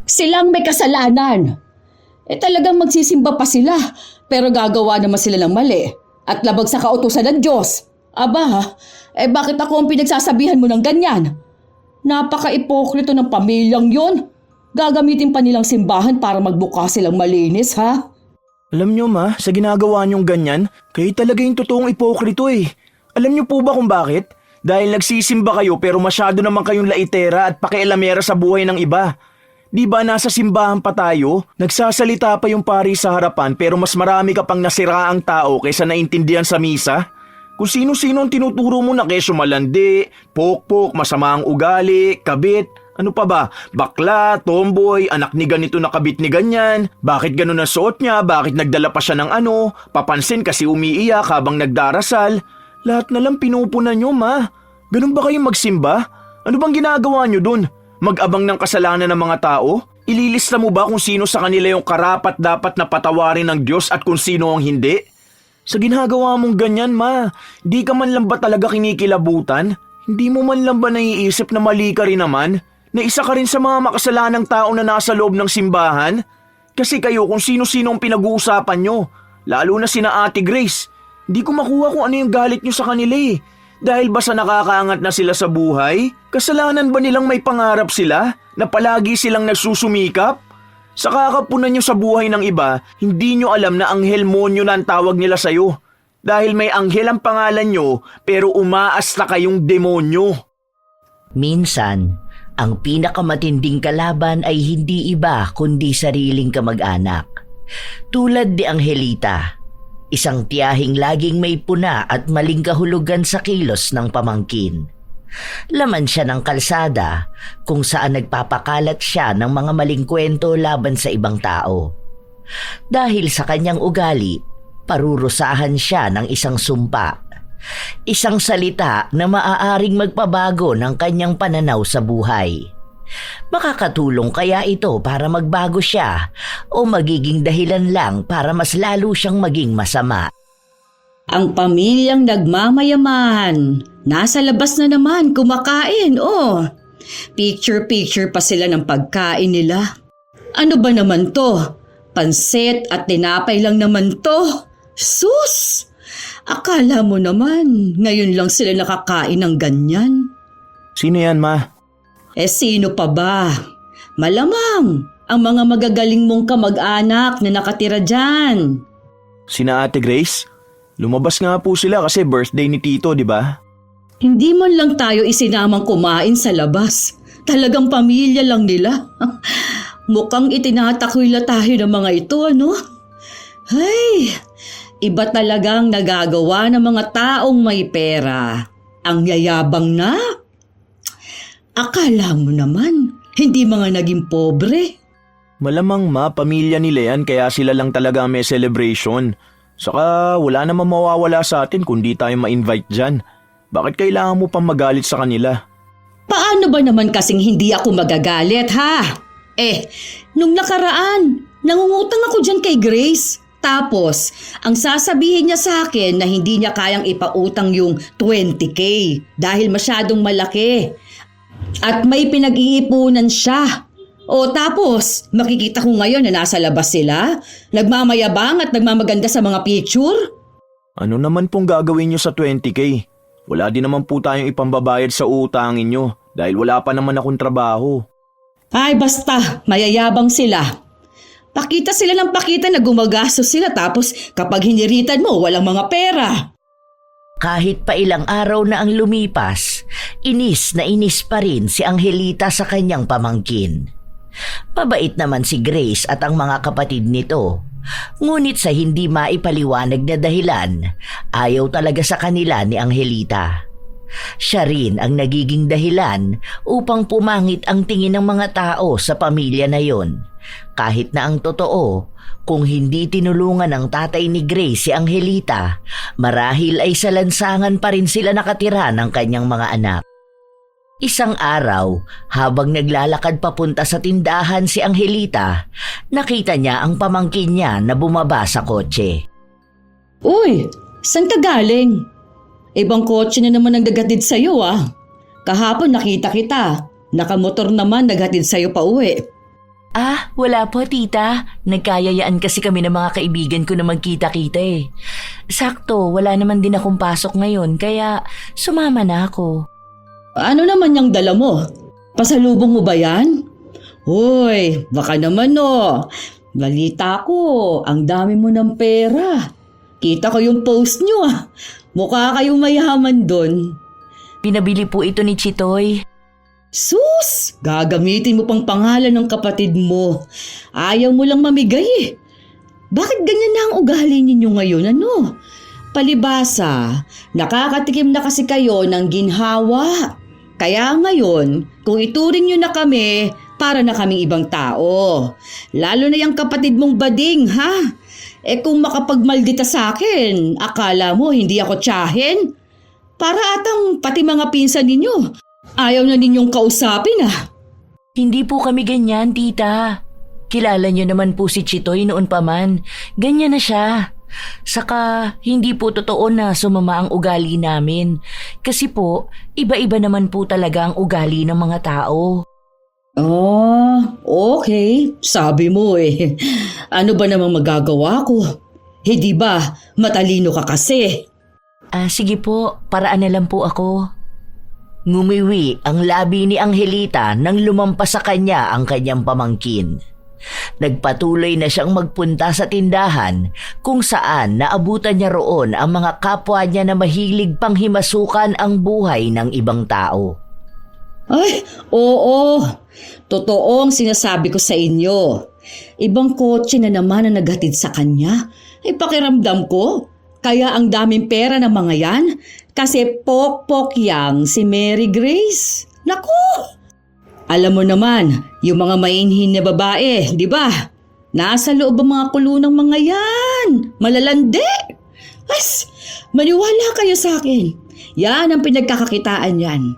Silang may kasalanan. Talagang magsisimba pa sila, pero gagawa naman sila ng mali at labag sa kautusan ng Diyos. Aba, bakit ako ang pinagsasabihan mo ng ganyan? Napaka-ipokrito ng pamilyang yon. Gagamitin pa nilang simbahan para magbukas silang malinis, ha? Alam nyo ma, sa ginagawa nyong ganyan, kayo talaga yung totoong ipokrito eh. Alam nyo po ba kung bakit? Dahil nagsisimba kayo pero masyado naman kayong laitera at pakialamera sa buhay ng iba. Di ba nasa simbahan pa tayo? Nagsasalita pa yung pari sa harapan pero mas marami ka pang nasiraang tao kaysa naintindihan sa misa? Kung sino-sino ang tinuturo mo na keso malandi, pokpok, masama ang ugali, kabit, ano pa ba? Bakla, tomboy, anak ni ganito na kabit ni ganyan. Bakit ganun ang suot niya? Bakit nagdala pa siya ng ano? Papansin kasi umiiyak habang nagdarasal. Lahat na lang pinupunan nyo, ma. Ganun ba kayong magsimba? Ano bang ginagawa nyo dun? Mag-abang ng kasalanan ng mga tao? Ililista mo ba kung sino sa kanila yung karapat dapat na patawarin ng Diyos at kung sino ang hindi? Sa ginagawa mong ganyan, ma, di ka man lang ba talaga kinikilabutan? Hindi mo man lang ba naiisip na mali ka rin naman? Na isa ka rin sa mga makasalanang tao na nasa loob ng simbahan? Kasi kayo kung sino-sino ang pinag-uusapan nyo, lalo na sina Ate Grace. Di ko makuha kung ano yung galit nyo sa kanila eh. Dahil ba sa nakakaangat na sila sa buhay? Kasalanan ba nilang may pangarap sila? Na palagi silang nagsusumikap? Sa kakapunan nyo sa buhay ng iba, hindi nyo alam na anghel monyo na ang tawag nila sa'yo. Dahil may anghel ang pangalan nyo, pero umaasta kayong demonyo. Minsan, ang pinakamatinding kalaban ay hindi iba kundi sariling kamag-anak. Tulad ni Angelita, isang tiyahing laging may puna at maling kahulugan sa kilos ng pamangkin. Laman siya ng kalsada kung saan nagpapakalat siya ng mga maling kwento laban sa ibang tao. Dahil sa kanyang ugali, parurusahan siya ng isang sumpa. Isang salita na maaaring magpabago ng kanyang pananaw sa buhay. Makakatulong kaya ito para magbago siya o magiging dahilan lang para mas lalo siyang maging masama? Ang pamilyang nagmamayaman, nasa labas na naman kumakain, oh. Picture-picture pa sila ng pagkain nila. Ano ba naman to? Pansit at tinapay lang naman to. Sus! Akala mo naman, ngayon lang sila nakakain ng ganyan. Sino yan, ma? Sino pa ba? Malamang ang mga magagaling mong kamag-anak na nakatira dyan. Sina Ate Grace? Lumabas nga po sila kasi birthday ni Tito, di ba? Hindi man lang tayo isinamang kumain sa labas. Talagang pamilya lang nila. Mukhang itinatakwila tayo ng mga ito, ano? Ay, iba talagang nagagawa ng mga taong may pera. Ang yayabang na. Akala mo naman, hindi mga naging pobre. Malamang ma, pamilya nila yan kaya sila lang talaga may celebration. Saka wala namang mawawala sa atin kung di tayo ma-invite dyan. Bakit kailangan mo pang magalit sa kanila? Paano ba naman kasing hindi ako magagalit, ha? Nung nakaraan, nangungutang ako dyan kay Grace. Tapos, ang sasabihin niya sa akin na hindi niya kayang ipautang yung 20K dahil masyadong malaki. At may pinag-iipunan siya. O tapos, makikita ko ngayon na nasa labas sila, nagmamayabang at nagmamaganda sa mga picture. Ano naman pong gagawin nyo sa 20K? Wala din naman po tayong ipambabayad sa utangin nyo dahil wala pa naman akong trabaho. Ay basta, mayayabang sila. Pakita sila ng pakita na gumagastos sila tapos kapag hiniritan mo, walang mga pera. Kahit pa ilang araw na ang lumipas, inis na inis pa rin si Angelita sa kanyang pamangkin. Mabait naman si Grace at ang mga kapatid nito. Ngunit sa hindi maipaliwanag na dahilan, ayaw talaga sa kanila ni Angelita. Siya rin ang nagiging dahilan upang pumangit ang tingin ng mga tao sa pamilya na yon. Kahit na ang totoo, kung hindi tinulungan ng tatay ni Grace si Angelita, marahil ay sa lansangan pa rin sila nakatira ng kanyang mga anak. Isang araw, habang naglalakad papunta sa tindahan si Angelita, nakita niya ang pamangkin niya na bumaba sa kotse. Uy, saan ka galing? Ibang kotse na naman ang naghatid sa'yo, ah. Kahapon nakita kita. Nakamotor naman naghatid sa'yo pa uwi. Wala po tita. Nagkayayaan kasi kami ng mga kaibigan ko na magkita-kita eh. Sakto, wala naman din akong pasok ngayon kaya sumama na ako. Ano naman yung dala mo? Pasalubong mo ba yan? Hoy, baka naman no. Balita ko, ang dami mo ng pera. Kita ko yung post nyo Mukha kayong mayaman doon. Pinabili po ito ni Chitoy. Sus! Gagamitin mo pang pangalan ng kapatid mo. Ayaw mo lang mamigay Bakit ganyan na ang ugali ninyo ngayon, ano? Palibasa, nakakatikim na kasi kayo ng ginhawa. Kaya ngayon, kung ituring nyo na kami, para na kaming ibang tao. Lalo na yung kapatid mong bading, ha? Kung makapagmaldita sa akin, akala mo hindi ako tiyahin? Para atang pati mga pinsan ninyo. Ayaw na ninyong kausapin Hindi po kami ganyan, tita. Kilala niyo naman po si Chitoy noon pa man. Ganyan na siya. Saka, hindi po totoo na sumama ang ugali namin. Kasi po, iba-iba naman po talaga ang ugali ng mga tao. Oh, okay. Sabi mo Ano ba namang magagawa ko? Di ba, matalino ka kasi. Sige po, paraan na lang po ako. Ngumiwi ang labi ni Angelita nang lumampas sa kanya ang kanyang pamangkin. Nagpatuloy na siyang magpunta sa tindahan kung saan naabutan niya roon ang mga kapwa niya na mahilig pang himasukan ang buhay ng ibang tao. Ay, oo. Totoo ang sinasabi ko sa inyo. Ibang kotse na naman ang naghatid sa kanya. Pakiramdam ko. Kaya ang daming pera ng mga yan. Kasi pok-pok yang si Mary Grace. Naku! Alam mo naman, yung mga mainhin na babae, di ba? Nasa loob ang mga kulunang mga yan. Malalandi. As, maniwala kayo sa akin. Yan ang pinagkakakitaan yan.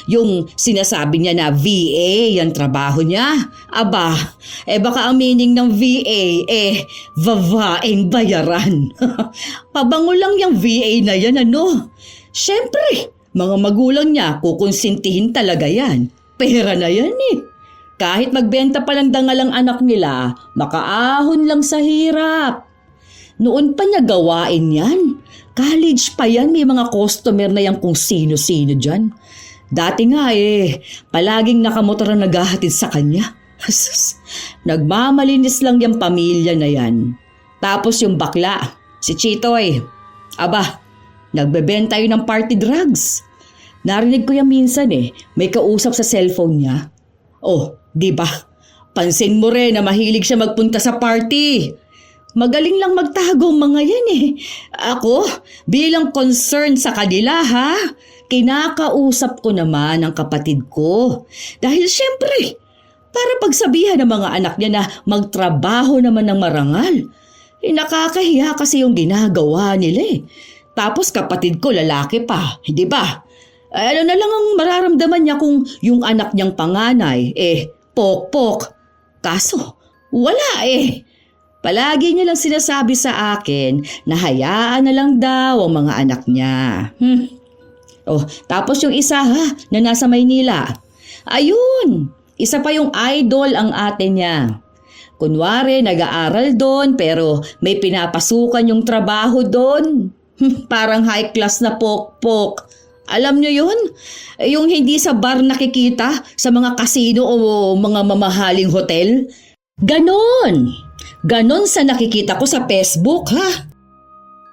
Yung sinasabi niya na VA, yung trabaho niya. Aba, baka ang meaning ng VA, babaeng bayaran. Pabango lang yung VA na yan, ano? Siyempre, mga magulang niya, kukonsintihin talaga yan. Pera na yan Kahit magbenta pa lang dangal ang anak nila, makaahon lang sa hirap. Noon pa niya gawain yan. College pa yan, may mga customer na yan kung sino-sino dyan. Dati nga palaging nakamotor ang naghahatid sa kanya. Nagmamalinis lang yung pamilya na yan. Tapos yung bakla, si Chitoy. Aba, nagbebenta yun ng party drugs. Narinig ko yan minsan may kausap sa cellphone niya. Oh, di ba? Pansin mo rin na mahilig siya magpunta sa party. Magaling lang magtago mga yan Ako, bilang concern sa kanila kinakausap ko naman ang kapatid ko. Dahil syempre, para pagsabihan ng mga anak niya na magtrabaho naman ng marangal. Nakakahiya kasi yung ginagawa nila Tapos kapatid ko lalaki pa, di ba? Ano na lang ang mararamdaman niya kung yung anak niyang panganay, pok-pok. Kaso, wala Palagi niya lang sinasabi sa akin na hayaan na lang daw ang mga anak niya. Oh, tapos yung isa na nasa Maynila. Ayun, isa pa yung idol ang ate niya. Kunwari, nag-aaral doon pero may pinapasukan yung trabaho doon. Parang high class na pok-pok. Alam nyo yun? Yung hindi sa bar nakikita sa mga kasino o mga mamahaling hotel? Ganon! Ganon sa nakikita ko sa Facebook,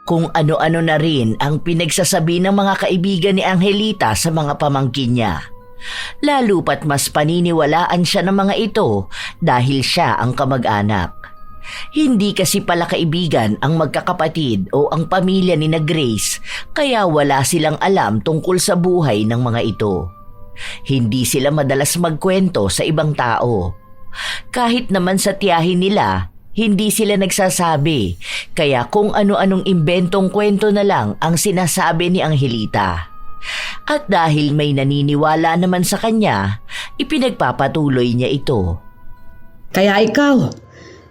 Kung ano-ano na rin ang pinagsasabi ng mga kaibigan ni Angelita sa mga pamangkin niya. Lalo pat mas paniniwalaan siya ng mga ito dahil siya ang kamag-anak. Hindi kasi pala kaibigan ang magkakapatid o ang pamilya ni Grace kaya wala silang alam tungkol sa buhay ng mga ito. Hindi sila madalas magkwento sa ibang tao. Kahit naman sa tiyahin nila, hindi sila nagsasabi kaya kung ano-anong imbentong kwento na lang ang sinasabi ni Angelita. At dahil may naniniwala naman sa kanya, ipinagpapatuloy niya ito. Kaya ikaw,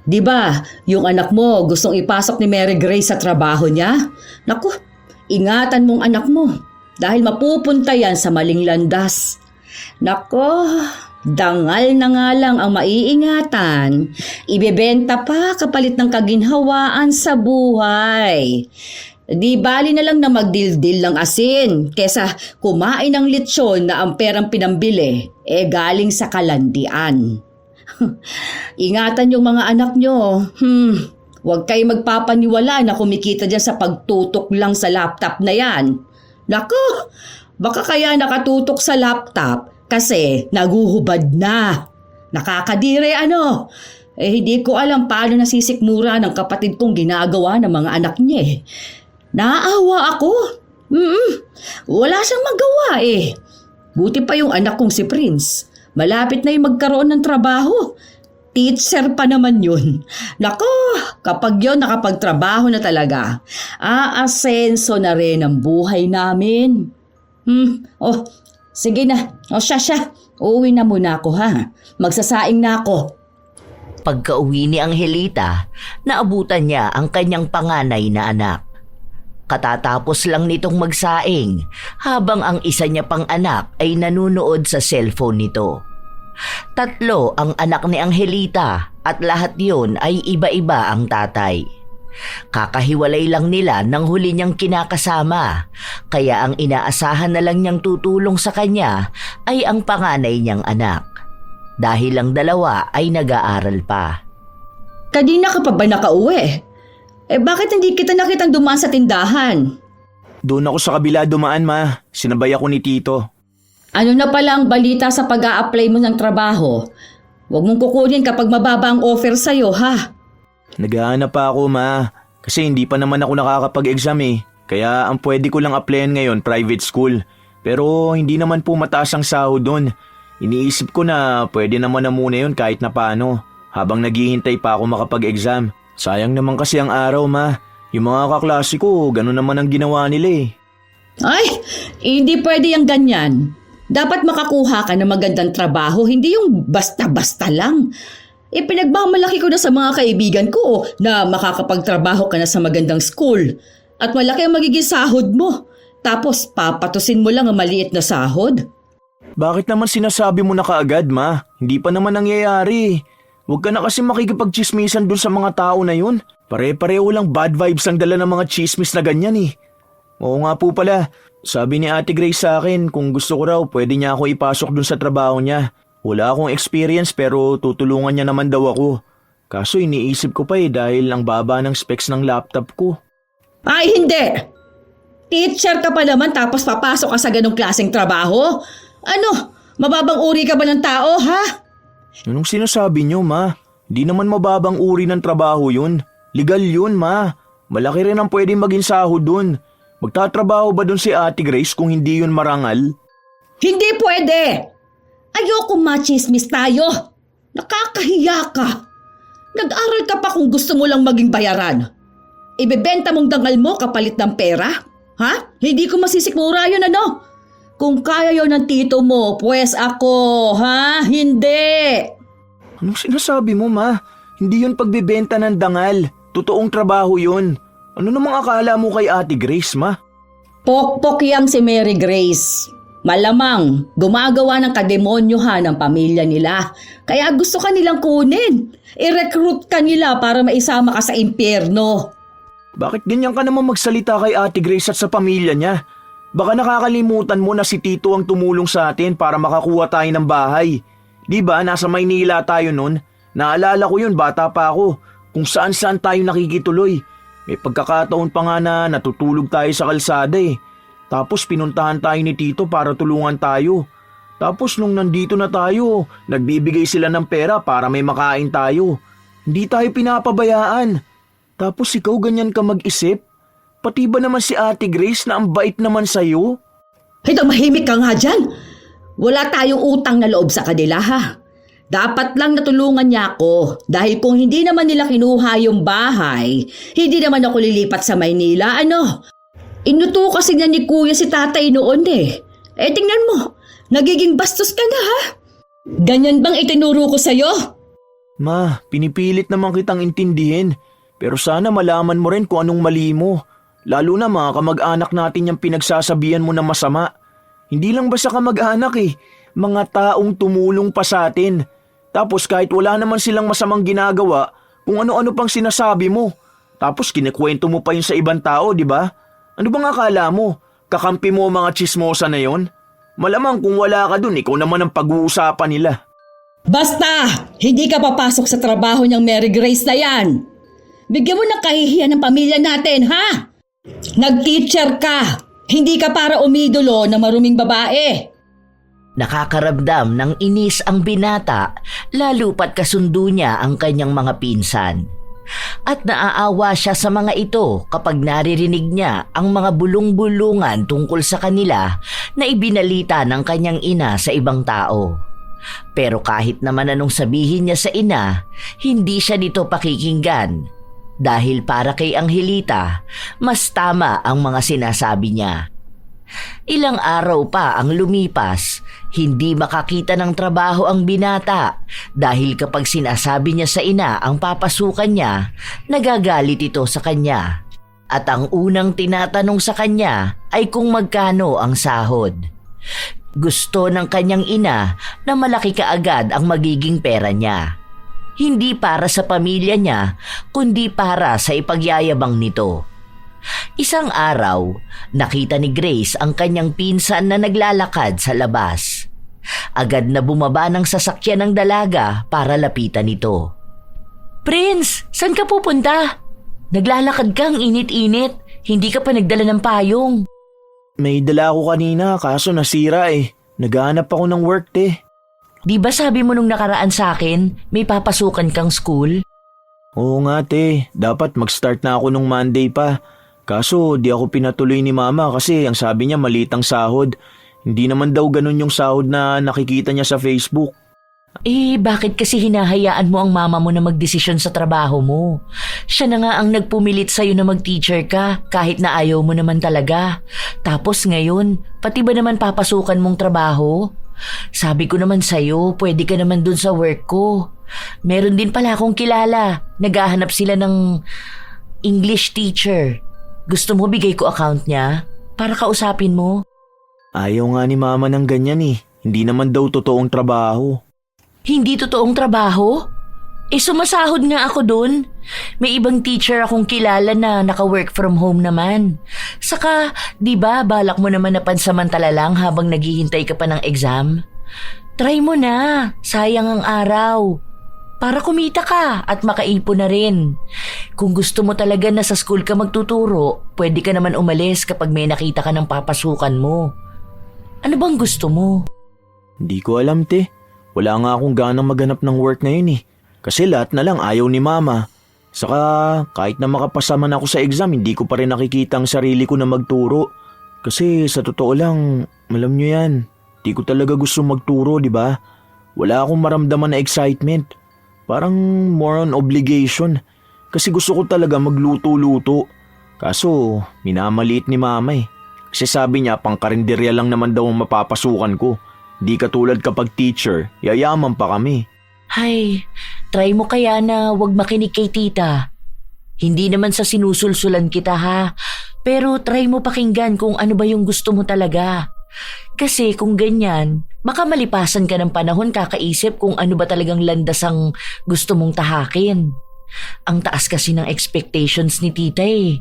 di ba yung anak mo gustong ipasok ni Mary Grace sa trabaho niya? Naku, ingatan mong anak mo dahil mapupunta yan sa maling landas. Naku, Dangal na nga lang ang maiingatan, ibebenta pa kapalit ng kaginhawaan sa buhay. Di bali na lang na magdildil ng asin kesa kumain ng lechon na ang perang pinambili galing sa kalandian. Ingatan yung mga anak nyo. Huwag kayo magpapaniwala na kumikita dyan sa pagtutok lang sa laptop na yan. Naku, baka kaya nakatutok sa laptop kasi naguhubad na. Nakakadire ano. Hindi ko alam paano nasisikmura ng kapatid kong ginagawa ng mga anak niya eh. Naaawa ako. Wala siyang magawa eh. Buti pa yung anak kong si Prince. Malapit na yung magkaroon ng trabaho. Teacher pa naman yun. Nako, kapag yun nakapagtrabaho na talaga, aasenso na rin ang buhay namin. Sige na. Siya. Uuwi na muna ako ha. Magsasaing na ako. Pagka-uwi ni Angelita, naabutan niya ang kanyang panganay na anak. Katatapos lang nitong magsaing habang ang isa niya pang anak ay nanunood sa cellphone nito. 3 ang anak ni Angelita at lahat yun ay iba-iba ang tatay. Kakahiwalay lang nila nang huli niyang kinakasama, kaya ang inaasahan na lang niyang tutulong sa kanya ay ang panganay niyang anak. Dahil ang dalawa ay nag-aaral pa. Kanina ka pa ba nakauwi? Bakit hindi kita nakitang dumaan sa tindahan? Doon ako sa kabila dumaan, ma. Sinabay ako ni Tito. Ano na pala ang balita sa pag-a-apply mo ng trabaho? Huwag mong kukunin kapag mababa ang offer sa'yo, ha? Naghahanap pa ako, ma. Kasi hindi pa naman ako nakakapag-exam eh. Kaya ang pwede ko lang applyan ngayon, private school. Pero hindi naman po mataas ang sahod doon. Iniisip ko na pwede naman na muna yun kahit na paano. Habang naghihintay pa ako makapag-exam. Sayang naman kasi ang araw, ma. Yung mga kaklase ko, ganun naman ang ginawa nila eh. Ay, hindi pwede yung ganyan. Dapat makakuha ka ng magandang trabaho, hindi yung basta-basta lang. Pinagmamalaki ko na sa mga kaibigan ko na makakapagtrabaho ka na sa magandang school. At malaki ang magiging sahod mo. Tapos papatusin mo lang ang maliit na sahod. Bakit naman sinasabi mo na kaagad, ma? Hindi pa naman nangyayari. Huwag ka na kasi makikipagchismisan dun sa mga tao na yun. Pare-pareho lang bad vibes ang dala ng mga chismis na ganyan eh. Oo nga po pala, sabi ni Ate Grace sa akin kung gusto ko raw pwede niya ako ipasok dun sa trabaho niya. Wala akong experience pero tutulungan niya naman daw ako. Kaso iniisip ko pa dahil ang baba ng specs ng laptop ko. Ay, hindi! Teacher ka pa naman tapos papasok ka sa ganong klaseng trabaho? Ano, mababang uri ka ba ng tao, ha? Anong sinasabi niyo, ma? Di naman mababang uri ng trabaho yun. Legal yun, ma. Malaki rin ang pwedeng maging sahod dun. Magtatrabaho ba dun si Ate Grace kung hindi yun marangal? Hindi pwede! Ayoko machismis tayo. Nakakahiya ka. Nag-aral ka pa kung gusto mo lang maging bayaran. Ibebenta mong dangal mo kapalit ng pera? Ha? Hindi ko masisikmura yun ano? Kung kaya yun ng tito mo, pues ako, ha? Hindi! Anong sinasabi mo, ma? Hindi yun pagbebenta ng dangal. Totoong trabaho yun. Ano namang akala mo kay Ate Grace, ma? Pokpok yang si Mary Grace. Malamang gumagawa ng kademonyohan ng pamilya nila. Kaya gusto ka nilang kunin. I-recruit ka nila para maisama ka sa impyerno. Bakit ganyan ka naman magsalita kay Ate Grace at sa pamilya niya? Baka nakakalimutan mo na si Tito ang tumulong sa atin para makakuha tayo ng bahay. Di ba nasa Maynila tayo nun? Naalala ko yun, bata pa ako. Kung saan-saan tayo nakikituloy. May pagkakataon pa nga na natutulog tayo sa kalsada eh. Tapos pinuntahan tayo ni Tito para tulungan tayo. Tapos nung nandito na tayo, nagbibigay sila ng pera para may makain tayo. Hindi tayo pinapabayaan. Tapos ikaw ganyan ka mag-isip? Pati ba naman si Ate Grace na ang bait naman sa'yo? Ito, mahimik ka nga dyan. Wala tayong utang na loob sa kanila, ha? Dapat lang natulungan niya ako dahil kung hindi naman nila kinuha yung bahay, hindi naman ako lilipat sa Maynila, ano? Inuto kasi niya ni Kuya si tatay noon eh. Tingnan mo, nagiging bastos ka na, ha? Ganyan bang itinuro ko sa'yo? Ma, pinipilit naman kitang intindihin. Pero sana malaman mo rin kung anong mali mo. Lalo na mga kamag-anak natin yung pinagsasabihan mo na masama. Hindi lang basta kamag-anak eh. mga taong tumulong pa sa atin. Tapos kahit wala naman silang masamang ginagawa, kung ano-ano pang sinasabi mo. Tapos kinikwento mo pa yun sa ibang tao, di ba? Ano bang akala mo? Kakampi mo ang mga chismosa na yon? Malamang kung wala ka dun, ikaw naman ang pag-uusapan nila. Basta! Hindi ka papasok sa trabaho niyang Mary Grace na yan! Bigyan mo ng kahihiyan ng pamilya natin, ha? Nag-teacher ka! Hindi ka para umidolo ng maruming babae! Nakakaramdam ng inis ang binata, lalo pat kasundo niya ang kanyang mga pinsan. At naaawa siya sa mga ito kapag naririnig niya ang mga bulong-bulungan tungkol sa kanila na ibinalita ng kanyang ina sa ibang tao. Pero kahit naman anong sabihin niya sa ina, hindi siya nito pakikinggan. Dahil para kay Angelita, mas tama ang mga sinasabi niya. Ilang araw pa ang lumipas, hindi makakita ng trabaho ang binata dahil kapag sinasabi niya sa ina ang papasukan niya, nagagalit ito sa kanya. At ang unang tinatanong sa kanya ay kung magkano ang sahod. Gusto ng kanyang ina na malaki kaagad ang magiging pera niya. Hindi para sa pamilya niya, kundi para sa ipagyayabang nito. Isang araw, nakita ni Grace ang kanyang pinsan na naglalakad sa labas. Agad na bumaba ng sasakyan ng dalaga para lapitan ito. "Prince, saan ka pupunta? Naglalakad kang init-init, hindi ka pa nagdala ng payong." May dala ako kanina kaso nasira eh. Naghahanap ako ng work, te. "Di ba sabi mo nung nakaraan sa akin, may papasukan kang school?" Oo nga, te. Dapat mag-start na ako nung Monday pa. Kaso di ako pinatuloy ni mama kasi ang sabi niya maliit ang sahod. Hindi naman daw ganun yung sahod na nakikita niya sa Facebook. Bakit kasi hinahayaan mo ang mama mo na magdesisyon sa trabaho mo? Siya na nga ang nagpumilit sa'yo na mag-teacher ka kahit na ayaw mo naman talaga. Tapos ngayon, pati ba naman papasukan mong trabaho? Sabi ko naman sa'yo, pwede ka naman dun sa work ko. Meron din pala akong kilala. Naghahanap sila ng English teacher. Gusto mo bigay ko account niya para kausapin mo? Ayaw nga ni mama ng ganyan eh. Hindi naman daw totoong trabaho. Hindi totoong trabaho? Sumasahod nga ako dun. May ibang teacher akong kilala na naka-work from home naman. Saka, di ba balak mo naman na pansamantala lang habang naghihintay ka pa ng exam? Try mo na, sayang ang araw. Para kumita ka at makaipon na rin. Kung gusto mo talaga na sa school ka magtuturo, pwede ka naman umalis kapag may nakita ka ng papasukan mo. Ano bang gusto mo? Hindi ko alam, te. Wala nga akong ganang maghanap ng work ngayon eh. Kasi lahat na lang ayaw ni mama. Saka kahit na makapasa man ako sa exam, hindi ko pa rin nakikita ang sarili ko na magturo. Kasi sa totoo lang, alam nyo yan, di ko talaga gusto magturo, di ba? Wala akong maramdaman na excitement. Parang more on obligation. Kasi gusto ko talaga magluto-luto. Kaso, minamaliit ni mama eh. Kasi sabi niya, pangkarinderya lang naman daw ang mapapasukan ko. Di katulad kapag teacher, yayaman pa kami. Hay, try mo kaya na wag makinig kay tita. Hindi naman sa sinusulsulan kita ha, pero try mo pakinggan kung ano ba yung gusto mo talaga. Kasi kung ganyan, baka malipasan ka ng panahon kakaisip kung ano ba talagang landas ang gusto mong tahakin. Ang taas kasi ng expectations ni tita eh.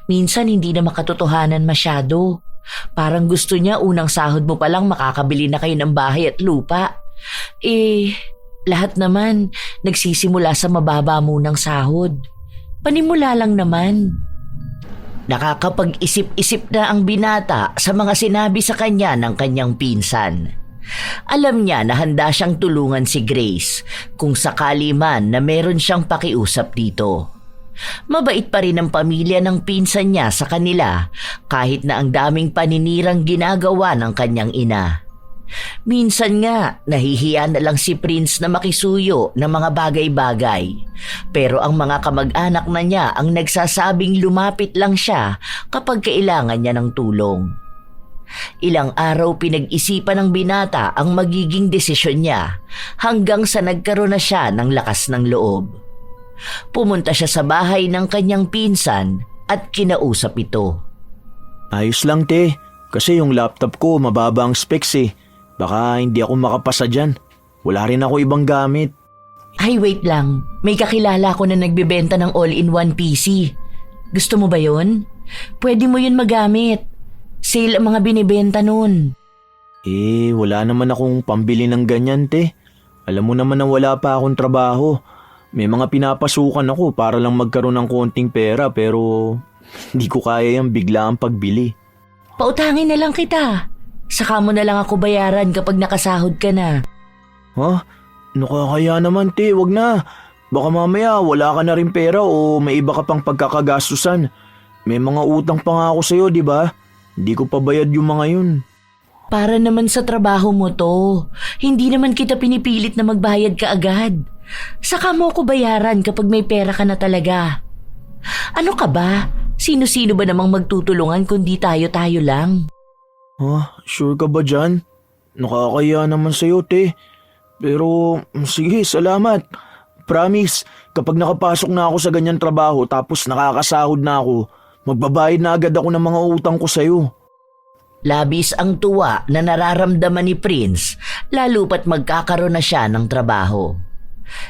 Minsan hindi na makatotohanan masyado. Parang gusto niya unang sahod mo palang makakabili na kayo ng bahay at lupa. Lahat naman nagsisimula sa mababa munang sahod. Panimula lang naman. Nakakapag-isip-isip na ang binata sa mga sinabi sa kanya ng kanyang pinsan. Alam niya na handa siyang tulungan si Grace kung sakali man na meron siyang pakiusap dito. Mabait pa rin ang pamilya ng pinsan niya sa kanila kahit na ang daming paninirang ginagawa ng kanyang ina. Minsan nga, nahihiya na lang si Prince na makisuyo ng mga bagay-bagay. Pero ang mga kamag-anak na niya ang nagsasabing lumapit lang siya kapag kailangan niya ng tulong. Ilang araw pinag-isipan ng binata ang magiging desisyon niya hanggang sa nagkaroon na siya ng lakas ng loob. Pumunta siya sa bahay ng kanyang pinsan at kinausap ito. Ayos lang, te. Kasi yung laptop ko mababa ang specs eh. Baka hindi ako makapasa dyan. Wala rin ako ibang gamit. Ay, wait lang. May kakilala ko na nagbebenta ng all-in-one PC. Gusto mo ba yun? Pwede mo yun magamit. Sale ang mga binibenta nun. Wala naman akong pambili ng ganyan, te. Alam mo naman na wala pa akong trabaho. May mga pinapasukan ako para lang magkaroon ng konting pera pero hindi ko kaya yung bigla ang pagbili. Pautangin na lang kita. Saka mo na lang ako bayaran kapag nakasahod ka na. Ha? Nakakaya naman, te. Wag na. Baka mamaya wala ka na rin pera o may iba ka pang pagkakagastusan. May mga utang pa nga ako sa'yo, di ba? Hindi ko pa bayad yung mga yun. Para naman sa trabaho mo to. Hindi naman kita pinipilit na magbayad ka agad. Saka mo ko bayaran kapag may pera ka na talaga. Ano ka ba? Sino-sino ba namang magtutulungan kundi tayo-tayo lang? Ha? Sure ka ba dyan? Nakakaya naman sa'yo, te. Pero sige, salamat. Promise, kapag nakapasok na ako sa ganyang trabaho tapos nakakasahod na ako, magbabayad na agad ako ng mga utang ko sa'yo. Labis ang tuwa na nararamdaman ni Prince lalo pat magkakaroon na siya ng trabaho.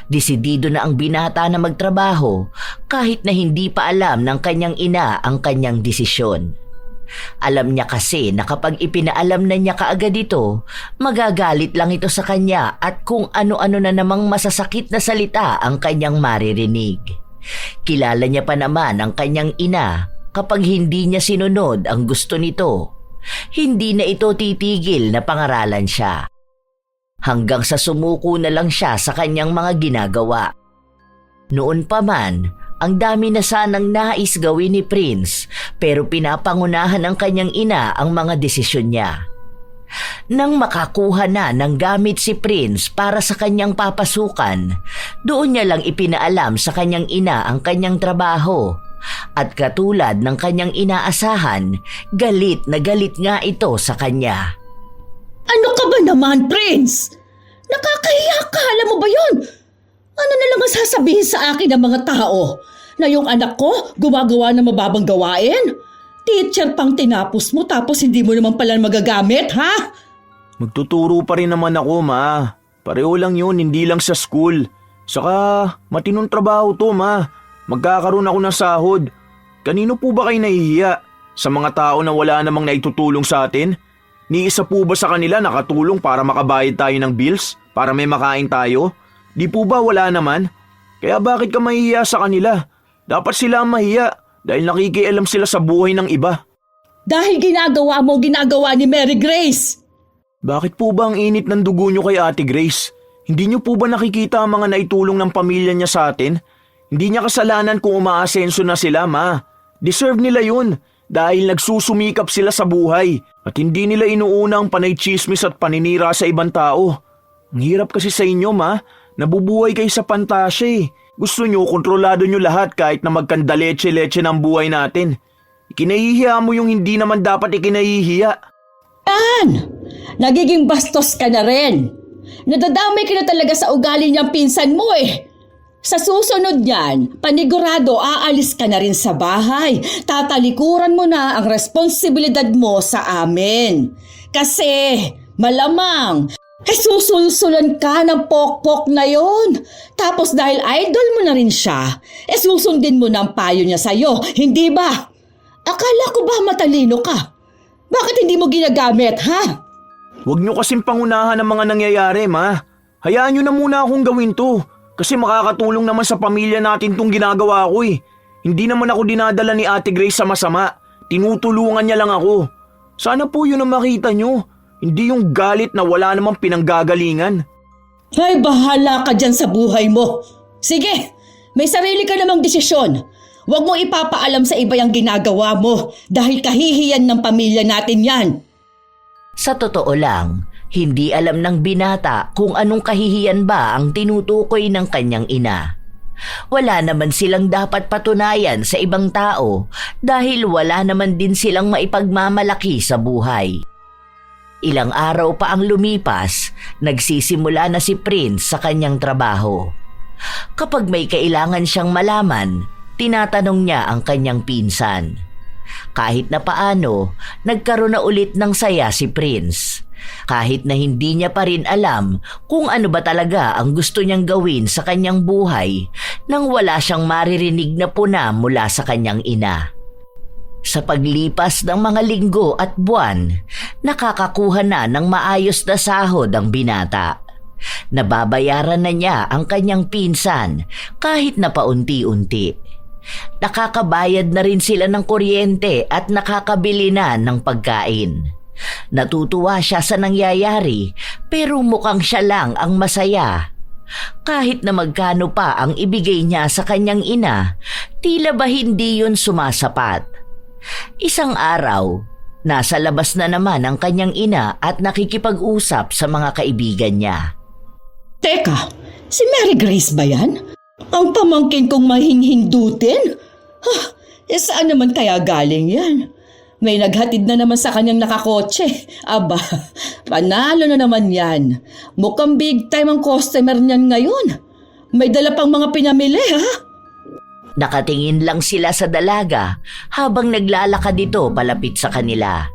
Desidido na ang binata na magtrabaho kahit na hindi pa alam ng kanyang ina ang kanyang desisyon. Alam niya kasi na kapag ipinaalam na niya kaagad ito, magagalit lang ito sa kanya at kung ano-ano na namang masasakit na salita ang kanyang maririnig. Kilala niya pa naman ang kanyang ina kapag hindi niya sinunod ang gusto nito. Hindi na ito titigil na pangaralan siya. Hanggang sa sumuko na lang siya sa kanyang mga ginagawa. Noon pa man, ang dami na sanang nais gawin ni Prince pero pinapangunahan ng kanyang ina ang mga desisyon niya. Nang makakuha na ng gamit si Prince para sa kanyang papasukan, doon niya lang ipinaalam sa kanyang ina ang kanyang trabaho. At katulad ng kanyang inaasahan, galit na galit nga ito sa kanya. Ano ka ba naman, Prince? Nakakahiya ka, alam mo ba yun? Ano na lang ang sasabihin sa akin ng mga tao? Na yung anak ko gumagawa ng mababang gawain? Teacher pang tinapos mo tapos hindi mo naman pala magagamit, ha? Magtuturo pa rin naman ako, ma. Pareho lang yun, hindi lang sa school. Saka matinong trabaho to, ma. Magkakaroon ako ng sahod. Kanino po ba kayo nahihiya? Sa mga tao na wala namang naitutulong sa atin? Ni isa po ba sa kanila nakatulong para makabayad tayo ng bills? Para may makain tayo? Di po ba wala naman? Kaya bakit ka mahihiya sa kanila? Dapat sila ang mahiya dahil nakikialam sila sa buhay ng iba. Dahil ginagawa ni Mary Grace. Bakit po ba ang init ng dugo nyo kay Ate Grace? Hindi nyo po ba nakikita ang mga naitulong ng pamilya niya sa atin? Hindi niya kasalanan kung umaasenso na sila, ma. Deserve nila yun dahil nagsusumikap sila sa buhay at hindi nila inuuna ang panay chismis at paninira sa ibang tao. Ang hirap kasi sa inyo, ma. Nabubuhay kayo sa pantasya eh. Gusto nyo, kontrolado nyo lahat kahit na magkandaleche-leche ng buhay natin. Ikinahihiya mo yung hindi naman dapat ikinahihiya. Yan! Nagiging bastos ka na rin. Nadadamay ka na talaga sa ugali niyang pinsan mo eh. Sa susunod niyan, panigurado aalis ka na rin sa bahay. Tatalikuran mo na ang responsibilidad mo sa amin. Kasi malamang susulsulan ka ng pokpok na yon. Tapos dahil idol mo na rin siya, susundin mo na ang payo niya sa'yo, hindi ba? Akala ko ba matalino ka? Bakit hindi mo ginagamit, ha? Huwag nyo kasing pangunahan ang mga nangyayari, ma. Hayaan nyo na muna akong gawin to. Kasi makakatulong naman sa pamilya natin tong ginagawa ko eh. Hindi naman ako dinadala ni Ate Grace sa masama. Tinutulungan niya lang ako. Sana po yun ang makita nyo. Hindi yung galit na wala namang pinanggagalingan. Ay, bahala ka dyan sa buhay mo. Sige, may sarili ka namang desisyon. Huwag mo ipapaalam sa iba yung ginagawa mo dahil kahihiyan ng pamilya natin yan. Sa totoo lang, hindi alam ng binata kung anong kahihiyan ba ang tinutukoy ng kanyang ina. Wala naman silang dapat patunayan sa ibang tao dahil wala naman din silang maipagmamalaki sa buhay. Ilang araw pa ang lumipas, nagsisimula na si Prince sa kanyang trabaho. Kapag may kailangan siyang malaman, tinatanong niya ang kanyang pinsan. Kahit na paano, nagkaroon na ulit ng saya si Prince. Kahit na hindi niya pa rin alam kung ano ba talaga ang gusto niyang gawin sa kanyang buhay nang wala siyang maririnig na puna mula sa kanyang ina. Sa paglipas ng mga linggo at buwan, nakakakuha na ng maayos na sahod ang binata. Nababayaran na niya ang kanyang pinsan kahit na paunti-unti. Nakakabayad na rin sila ng kuryente at nakakabili na ng pagkain. Natutuwa siya sa nangyayari pero mukhang siya lang ang masaya. Kahit na magkano pa ang ibigay niya sa kanyang ina, tila ba hindi yun sumasapat. Isang araw, nasa labas na naman ang kanyang ina at nakikipag-usap sa mga kaibigan niya. Teka, si Mary Grace ba yan? Ang pamangkin kong mahinghindutin? Saan naman kaya galing yan? May naghatid na naman sa kanyang nakakotse. Aba, panalo na naman yan. Mukhang big time ang customer niyan ngayon. May dala pang mga pinamili, ha? Nakatingin lang sila sa dalaga habang naglalakad ito palapit sa kanila.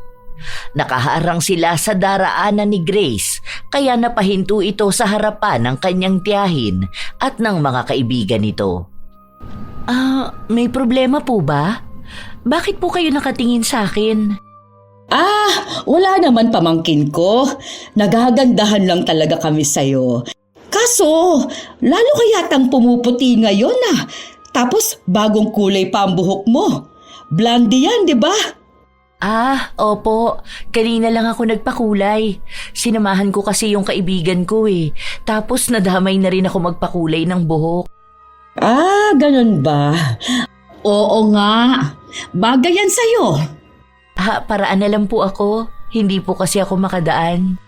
Nakaharang sila sa daraanan ni Grace kaya napahinto ito sa harapan ng kanyang tiyahin at ng mga kaibigan nito. May problema po ba? Bakit po kayo nakatingin sa akin? Wala naman pamangkin ko. Nagagandahan lang talaga kami sa'yo. Kaso, lalo ka yatang pumuputi ngayon Tapos bagong kulay pa ang buhok mo. Blondie yan, di ba? Opo. Kanina lang ako nagpakulay. Sinamahan ko kasi yung kaibigan ko eh. Tapos nadamay na rin ako magpakulay ng buhok. Ganun ba? Oo nga. Bagay yan sa'yo. Paraan na lang po ako. Hindi po kasi ako makadaan.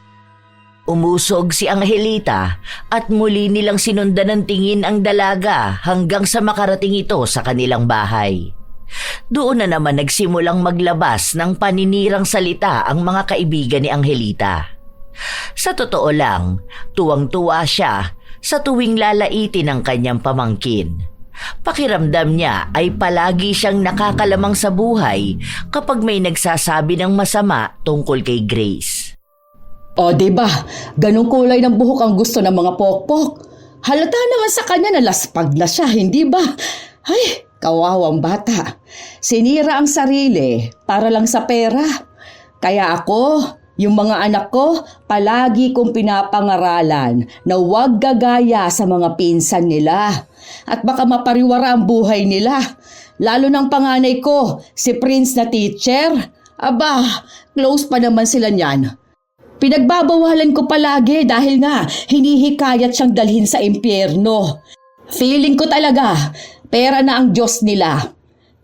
Umusog si Angelita at muli nilang sinundan ng tingin ang dalaga hanggang sa makarating ito sa kanilang bahay. Doon na naman nagsimulang maglabas ng paninirang salita ang mga kaibigan ni Angelita. Sa totoo lang, tuwang-tuwa siya sa tuwing lalaitin ang kanyang pamangkin. Pakiramdam niya ay palagi siyang nakakalamang sa buhay kapag may nagsasabi ng masama tungkol kay Grace. O, diba? Ganong kulay ng buhok ang gusto ng mga pokpok. Halata naman sa kanya na laspag na siya, hindi ba? Ay, kawawang bata. Sinira ang sarili para lang sa pera. Kaya ako, yung mga anak ko, palagi kong pinapangaralan na huwag gagaya sa mga pinsan nila. At baka mapariwara ang buhay nila. Lalo ng panganay ko, si Prince na teacher. Aba, close pa naman sila niyan. Pinagbabawalan ko palagi dahil nga hinihikayat siyang dalhin sa impyerno. Feeling ko talaga, pera na ang Diyos nila.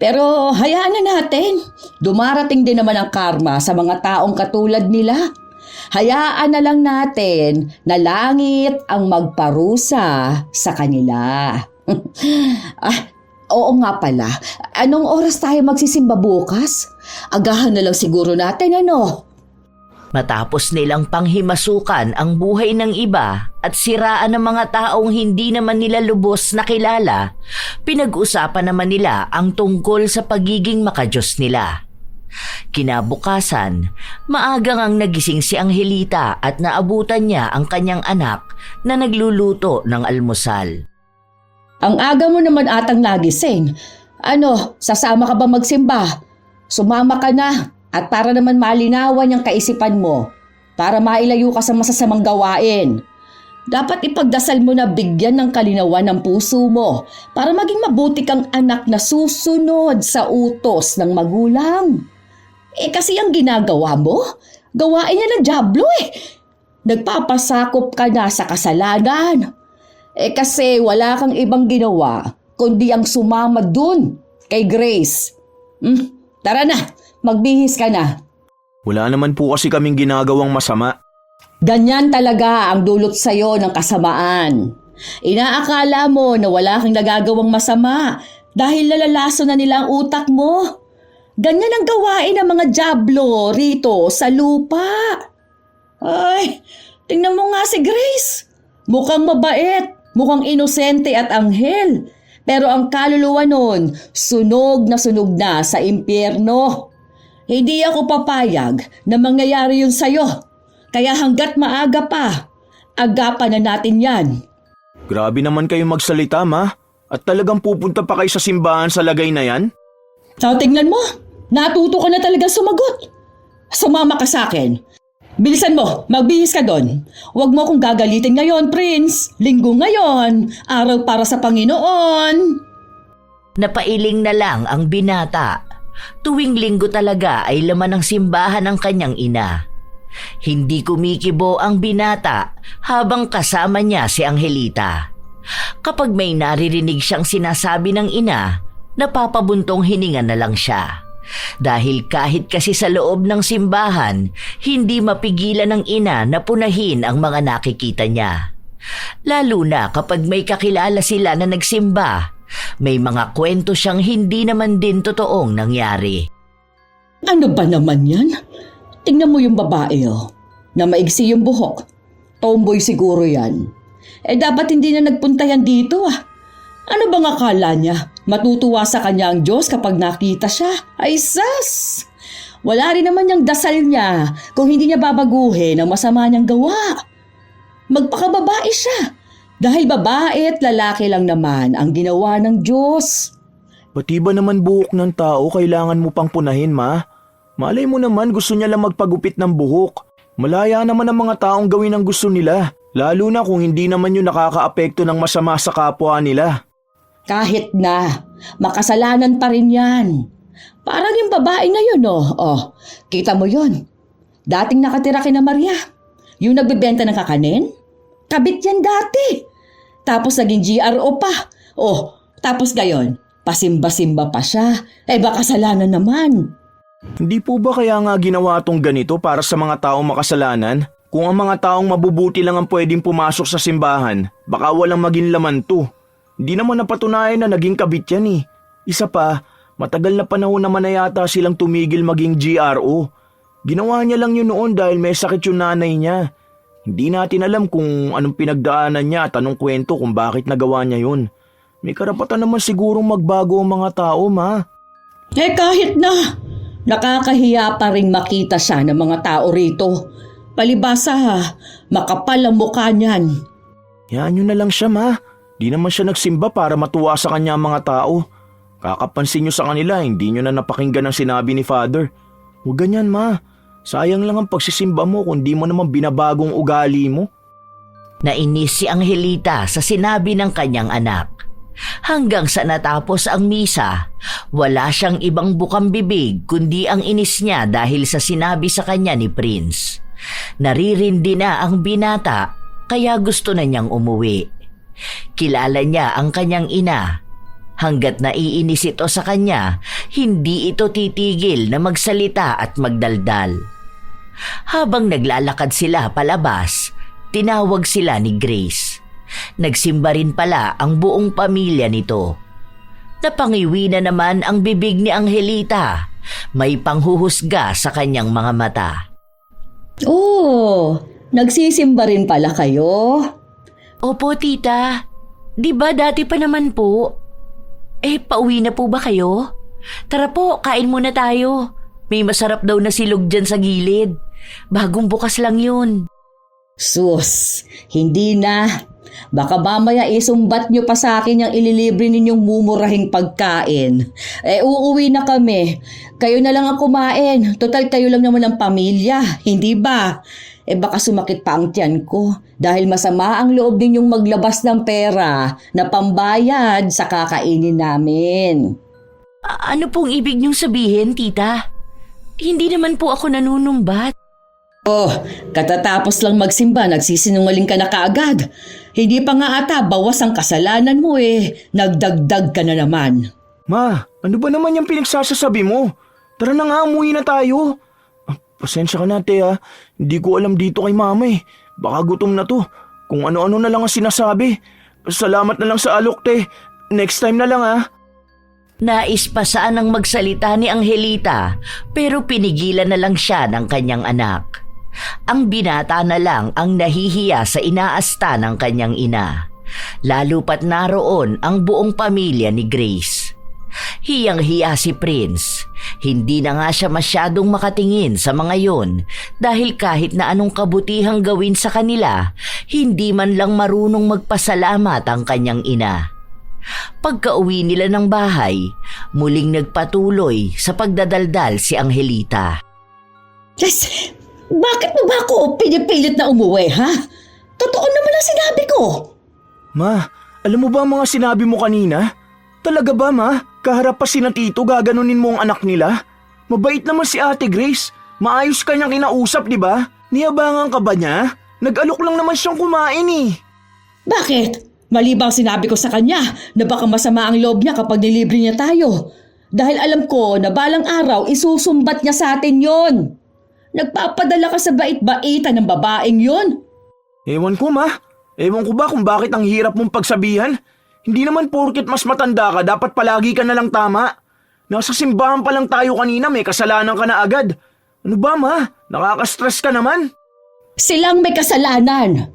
Pero hayaan na natin. Dumarating din naman ang karma sa mga taong katulad nila. Hayaan na lang natin na langit ang magparusa sa kanila. Oo nga pala. Anong oras tayo magsisimba bukas? Agahan na lang siguro natin, ano? Matapos nilang panghimasukan ang buhay ng iba at siraan ng mga taong hindi naman nila lubos na kilala, pinag-usapan naman nila ang tungkol sa pagiging makadiyos nila. Kinabukasan, maagang ang nagising si Angelita at naabutan niya ang kanyang anak na nagluluto ng almusal. Ang aga mo naman atang nagising. Sasama ka ba magsimba? Sumama ka na. At para naman malinawan yung kaisipan mo, para mailayo ka sa masasamang gawain. Dapat ipagdasal mo na bigyan ng kalinawan ng puso mo para maging mabuti kang anak na susunod sa utos ng magulang. Kasi ang ginagawa mo, gawain niya ng dyablo Nagpapasakop ka na sa kasalanan. Kasi wala kang ibang ginawa kundi ang sumama dun kay Grace. Tara na! Magbihis ka na. Wala naman po kasi kaming ginagawang masama. Ganyan talaga ang dulot sa'yo ng kasamaan. Inaakala mo na wala kang nagagawang masama dahil lalalaso na nila ang utak mo. Ganyan ang gawain ng mga dyablo rito sa lupa. Ay, tingnan mo nga si Grace. Mukhang mabait, mukhang inosente at anghel. Pero ang kaluluwa nun, sunog na sa impyerno. Hindi ako papayag na mangyayari yun sa'yo. Kaya hanggat maaga pa, agapan na natin yan. Grabe naman kayo magsalita, Ma. At talagang pupunta pa kayo sa simbahan sa lagay na yan? So tingnan mo, natuto ka na talaga sumagot. Sumama ka sa akin. Bilisan mo, magbihis ka doon. Huwag mo akong gagalitin ngayon, Prince. Linggo ngayon, araw para sa Panginoon. Napailing na lang ang binata. Tuwing linggo talaga ay laman ng simbahan ng kanyang ina. Hindi kumikibo ang binata habang kasama niya si Angelita. Kapag may naririnig siyang sinasabi ng ina, napapabuntong hininga na lang siya. Dahil kahit kasi sa loob ng simbahan, hindi mapigilan ng ina na punahin ang mga nakikita niya. Lalo na kapag may kakilala sila na nagsimba, may mga kwento siyang hindi naman din totoong nangyari. Ano ba naman yan? Tingnan mo yung babae na maigsi yung buhok. Tomboy siguro yan. Dapat hindi na nagpunta yan dito Ano bang akala niya? Matutuwa sa kanya ang Diyos kapag nakita siya? Ay sas! Wala rin naman yung dasal niya kung hindi niya babaguhin ang masama niyang gawa. Magpakababae siya. Dahil babae at lalaki lang naman ang ginawa ng Diyos. Pati ba naman buhok ng tao kailangan mo pang punahin, Ma? Malay mo naman gusto niya lang magpagupit ng buhok. Malaya naman ang mga taong gawin ang gusto nila. Lalo na kung hindi naman yun nakakaapekto ng masama sa kapwa nila. Kahit na, makasalanan pa rin yan. Parang yung babae na yun, kita mo yun. Dating nakatira kina Maria. Yung nagbebenta ng kakanin. Kabit yan dati. Tapos naging GRO pa. Tapos gayon, pasimba-simba pa siya. Baka kasalanan naman. Hindi po ba kaya nga ginawa tong ganito para sa mga taong makasalanan? Kung ang mga taong mabubuti lang ang pwedeng pumasok sa simbahan, baka walang maging laman to. Hindi naman napatunayan na naging kabit yan Isa pa, matagal na panahon naman na yata silang tumigil maging GRO. Ginawa niya lang yun noon dahil may sakit yung nanay niya. Hindi natin alam kung anong pinagdaanan niya at anong kwento kung bakit nagawa niya yun. May karapatan naman sigurong magbago ang mga tao, Ma. Kahit na, nakakahiya pa rin makita siya ng mga tao rito. Palibasa makapal ang mukha niyan. Yan nyo na lang siya, Ma. Di naman siya nagsimba para matuwa sa kanya ang mga tao. Kakapansin nyo sa kanila, hindi nyo na napakinggan ang sinabi ni Father. Huwag ganyan, Ma. Sayang lang ang pagsisimba mo kung di mo naman binabagong ugali mo. Nainis si Angelita sa sinabi ng kanyang anak. Hanggang sa natapos ang misa, wala siyang ibang bukang bibig kundi ang inis niya dahil sa sinabi sa kanya ni Prince. Naririndi na ang binata kaya gusto na niyang umuwi. Kilala niya ang kanyang ina. Hanggat naiinis ito sa kanya, hindi ito titigil na magsalita at magdaldal. Habang naglalakad sila palabas, tinawag sila ni Grace. Nagsimba rin pala ang buong pamilya nito. Napangiwi na naman ang bibig ni Angelita. May panghuhusga sa kanyang mga mata. Nagsisimba rin pala kayo? Opo, tita. Di ba dati pa naman po? Pauwi na po ba kayo? Tara po, kain muna tayo. May masarap daw na silog dyan sa gilid. Bagong bukas lang yun. Sus, hindi na. Baka mamaya isumbat nyo pa sa akin yung ililibre ninyong mumurahing pagkain. Uuwi na kami. Kayo na lang ang kumain. Total kayo lang naman ang pamilya, hindi ba? Baka sumakit pa ang tiyan ko dahil masama ang loob ninyong maglabas ng pera na pambayad sa kakainin namin. Ano pong ibig niyong sabihin, tita? Hindi naman po ako nanunumbat. Katatapos lang magsimba, nagsisinungaling ka na kaagad. Hindi pa nga ata bawas ang kasalanan mo Nagdagdag ka na naman. Ma, ano ba naman yung pinagsasasabi mo? Tara na nga, umuwi na tayo. Pasensya ka na, te ha. Hindi ko alam dito kay mama Baka gutom na to. Kung ano-ano na lang ang sinasabi. Salamat na lang sa alok, te. Next time na lang ha. Nais pa sanang magsalita ni Angelita pero pinigilan na lang siya ng kanyang anak. Ang binata na lang ang nahihiya sa inaasta ng kanyang ina. Lalo pat naroon ang buong pamilya ni Grace. Hiyang-hiya si Prince. Hindi na nga siya masyadong makatingin sa mga yon dahil kahit na anong kabutihang gawin sa kanila, hindi man lang marunong magpasalamat ang kanyang ina. Pagka-uwi nila ng bahay, muling nagpatuloy sa pagdadaldal si Angelita. Yes, bakit mo ba ako pinipilit na umuwi, ha? Totoo naman ang sinabi ko. Ma, alam mo ba ang mga sinabi mo kanina? Talaga ba, ma? Kaharap pa si na tito, gaganunin mo ang anak nila? Mabait naman si Ate Grace. Maayos kanyang kinausap, di ba? Niyabangan ka ba niya? Nag-alok lang naman siyang kumain eh. Bakit? Mali ba ang sinabi ko sa kanya na baka masama ang loob niya kapag nilibre niya tayo? Dahil alam ko na balang araw isusumbat niya sa atin yon. Nagpapadala ka sa bait-baitan ng babaeng yon. Ewan ko, ma. Ewan ko ba kung bakit ang hirap mong pagsabihan? Hindi naman porket mas matanda ka, dapat palagi ka na lang tama. Nasa simbahan pa lang tayo kanina, may kasalanan ka na agad. Ano ba, ma? Nakaka-stress ka naman. Silang may kasalanan.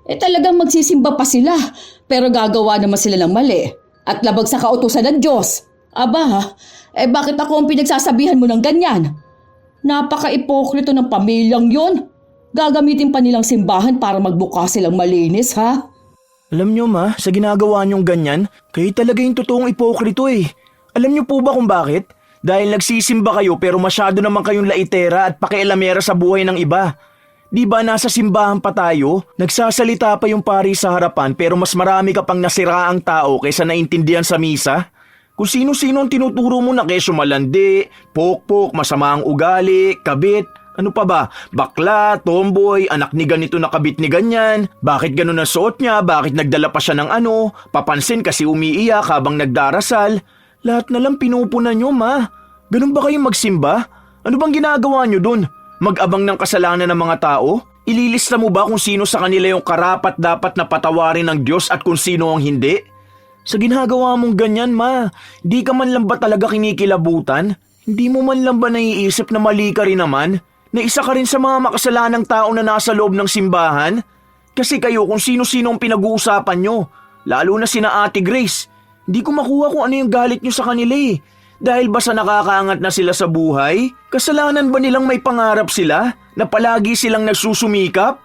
Talagang magsisimba pa sila, pero gagawa naman sila ng mali at labag sa kautusan ng Diyos. Aba, bakit ako ang pinagsasabihan mo ng ganyan? Napaka-ipokrito ng pamilyang yon. Gagamitin pa nilang simbahan para magbukas silang malinis, ha? Alam nyo, ma, sa ginagawa nyong ganyan, kayo talaga yung totoong ipokrito eh. Alam nyo po ba kung bakit? Dahil nagsisimba kayo pero masyado naman kayong laitera at pakialamera sa buhay ng iba. Di ba nasa simbahan pa tayo? Nagsasalita pa yung pari sa harapan pero mas marami ka pang nasiraang tao kaysa naintindihan sa misa? Kung sino-sino ang tinuturo mo na kesyo malandi, pokpok, masama ang ugali, kabit, ano pa ba? Bakla, tomboy, anak ni ganito na kabit ni ganyan, bakit ganun ang suot niya, bakit nagdala pa siya ng ano, papansin kasi umiiyak habang nagdarasal. Lahat na lang pinupunan nyo, ma. Ganun ba kayong magsimba? Ano bang ginagawa nyo dun? Mag-abang ng kasalanan ng mga tao? Ililista mo ba kung sino sa kanila yung karapat dapat na patawarin ng Diyos at kung sino ang hindi? Sa ginagawa mong ganyan, ma, di ka man lang ba talaga kinikilabutan? Hindi mo man lang ba naiisip na mali ka rin naman? Na isa ka rin sa mga makasalanang tao na nasa loob ng simbahan? Kasi kayo kung sino-sino ang pinag-uusapan nyo, lalo na sina Ate Grace. Di ko makuha kung ano yung galit nyo sa kanila eh. Dahil ba sa nakakaangat na sila sa buhay? Kasalanan ba nilang may pangarap sila na palagi silang nagsusumikap?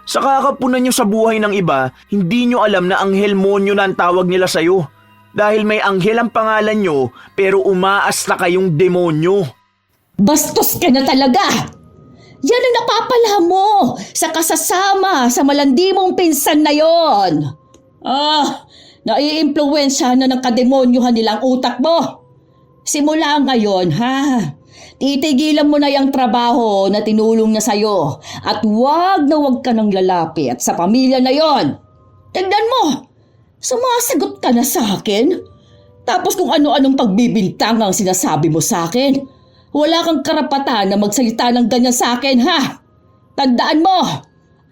Sa kakapunan nyo sa buhay ng iba, hindi nyo alam na anghel monyo na ang tawag nila sa'yo. Dahil may anghel ang pangalan nyo, pero umaasta kayong demonyo. Bastos ka na talaga! Yan ang napapala mo sa kasasama sa malandi mong pinsan na yon. Naiimpluwensya na ng kademonyuhan nilang utak mo. Simula ngayon, ha? Titigilan mo na yung trabaho na tinulong niya sa'yo at wag na wag ka nang lalapit sa pamilya na yon. Tignan mo, sumasagot ka na sa akin. Tapos kung ano-anong pagbibintang ang sinasabi mo sa akin. Wala kang karapatan na magsalita ng ganyan sa akin, ha? Tandaan mo,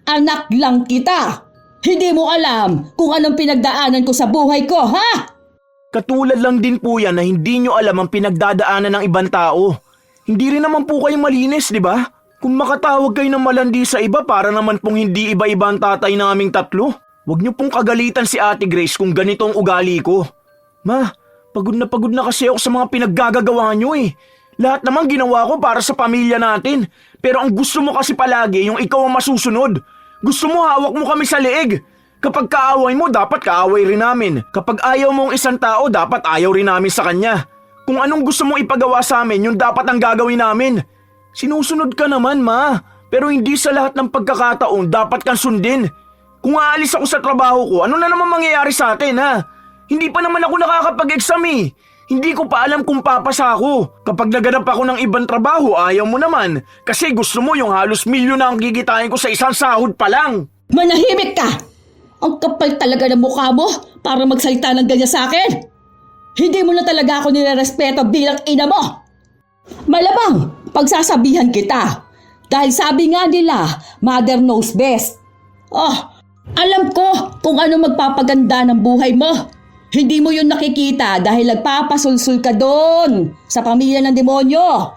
anak lang kita. Hindi mo alam kung anong pinagdaanan ko sa buhay ko, ha? Katulad lang din po yan na hindi nyo alam ang pinagdadaanan ng ibang tao. Hindi rin naman po kayo malinis, di ba? Kung makatawag kayo ng malandi sa iba para naman pong hindi iba-iba ang tatay ng aming tatlo. Huwag nyo pong kagalitan si Ate Grace kung ganito ang ugali ko. Ma, pagod na kasi ako sa mga pinaggagagawa nyo eh. Lahat naman ginawa ko para sa pamilya natin. Pero ang gusto mo kasi palagi yung ikaw ang masusunod. Gusto mo hawak mo kami sa leeg. Kapag kaaway mo, dapat kaaway rin namin. Kapag ayaw mo ang isang tao, dapat ayaw rin namin sa kanya. Kung anong gusto mong ipagawa sa amin, yun dapat ang gagawin namin. Sinusunod ka naman, ma. Pero hindi sa lahat ng pagkakataon dapat kang sundin. Kung aalis ako sa trabaho ko, ano na naman mangyayari sa atin, ha? Hindi pa naman ako nakakapag-exam eh. Hindi ko pa alam kung papasa ako. Kapag naganap ako ng ibang trabaho, ayaw mo naman. Kasi gusto mo yung halos milyon na ang gigitain ko sa isang sahod pa lang. Manahimik ka! Ang kapal talaga ng mukha mo para magsalita ng ganyan sa akin. Hindi mo na talaga ako nirerespeto bilang ina mo. Malamang, pagsasabihan kita. Dahil sabi nga nila, mother knows best. Alam ko kung ano magpapaganda ng buhay mo. Hindi mo yun nakikita dahil nagpapasulsul ka doon sa pamilya ng demonyo.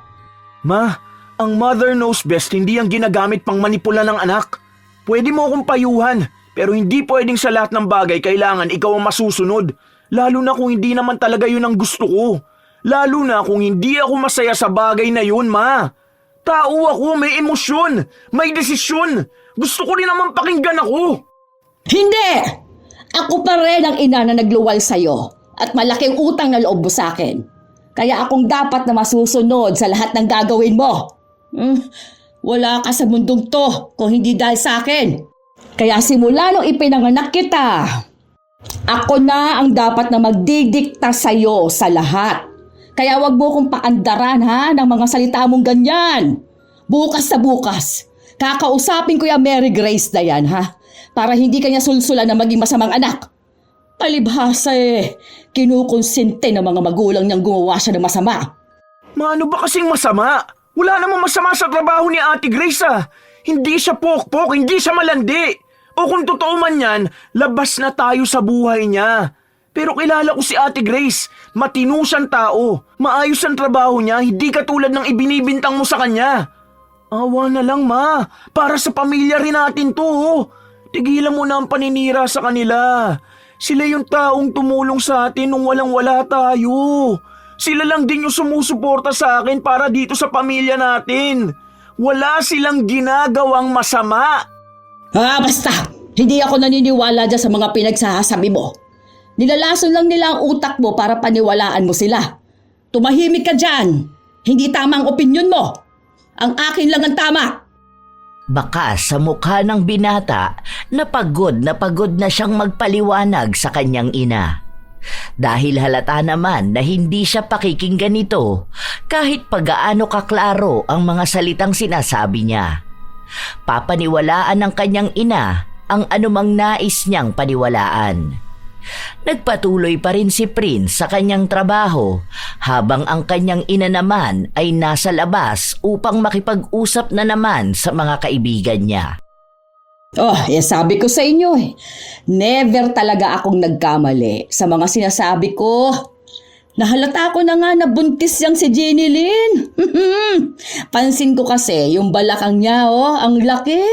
Ma, ang mother knows best hindi ang ginagamit pang manipula ng anak. Pwede mo akong payuhan, pero hindi pwedeng sa lahat ng bagay kailangan ikaw ang masusunod. Lalo na kung hindi naman talaga yun ang gusto ko. Lalo na kung hindi ako masaya sa bagay na yun, Ma. Tao ako, may emosyon, may desisyon. Gusto ko rin naman pakinggan ako. Hindi! Ako pa rin ang ina na nagluwal sa'yo at malaking utang na loob mo sa akin. Kaya akong dapat na masusunod sa lahat ng gagawin mo. Wala ka sa mundong to kung hindi dahil sa akin. Kaya simula nung ipinanganak kita, ako na ang dapat na magdidikta sa'yo sa lahat. Kaya wag mo kong paandaran ng mga salita mong ganyan. Bukas na bukas, kakausapin ko yung Mary Grace na yan para hindi kanya sulsulan na maging masamang anak. Palibhasa kinukonsente ng mga magulang niyang gumawa siya ng masama. Ma, ano ba kasing masama? Wala namang masama sa trabaho ni Ate Grace Hindi siya pokpok, hindi siya malandi. O kung totoo man yan, labas na tayo sa buhay niya. Pero kilala ko si Ate Grace, matino siyang tao, maayos ang trabaho niya, hindi katulad ng ibinibintang mo sa kanya. Awa na lang, Ma, para sa pamilya rin natin to. Tigilan mo na ang paninira sa kanila. Sila yung taong tumulong sa atin nung walang-wala tayo. Sila lang din yung sumusuporta sa akin para dito sa pamilya natin. Wala silang ginagawang masama. Basta, hindi ako naniniwala dyan sa mga pinagsasabi mo. Nilalason lang nila ang utak mo para paniwalaan mo sila. Tumahimik ka dyan. Hindi tama ang opinyon mo. Ang akin lang ang tama. Baka sa mukha ng binata na pagod na siyang magpaliwanag sa kanyang ina. Dahil halata naman na hindi siya pakikinggan nito kahit pagaano kaklaro ang mga salitang sinasabi niya. Papaniwalaan ng kanyang ina ang anumang nais niyang paniwalaan. Nagpatuloy pa rin si Prince sa kanyang trabaho habang ang kanyang ina naman ay nasa labas upang makipag-usap na naman sa mga kaibigan niya. Sabi ko sa inyo never talaga akong nagkamali sa mga sinasabi ko. Nahalata ko na nga na buntis yang si Jenny Lynn. Pansin ko kasi yung balakang niya ang laki.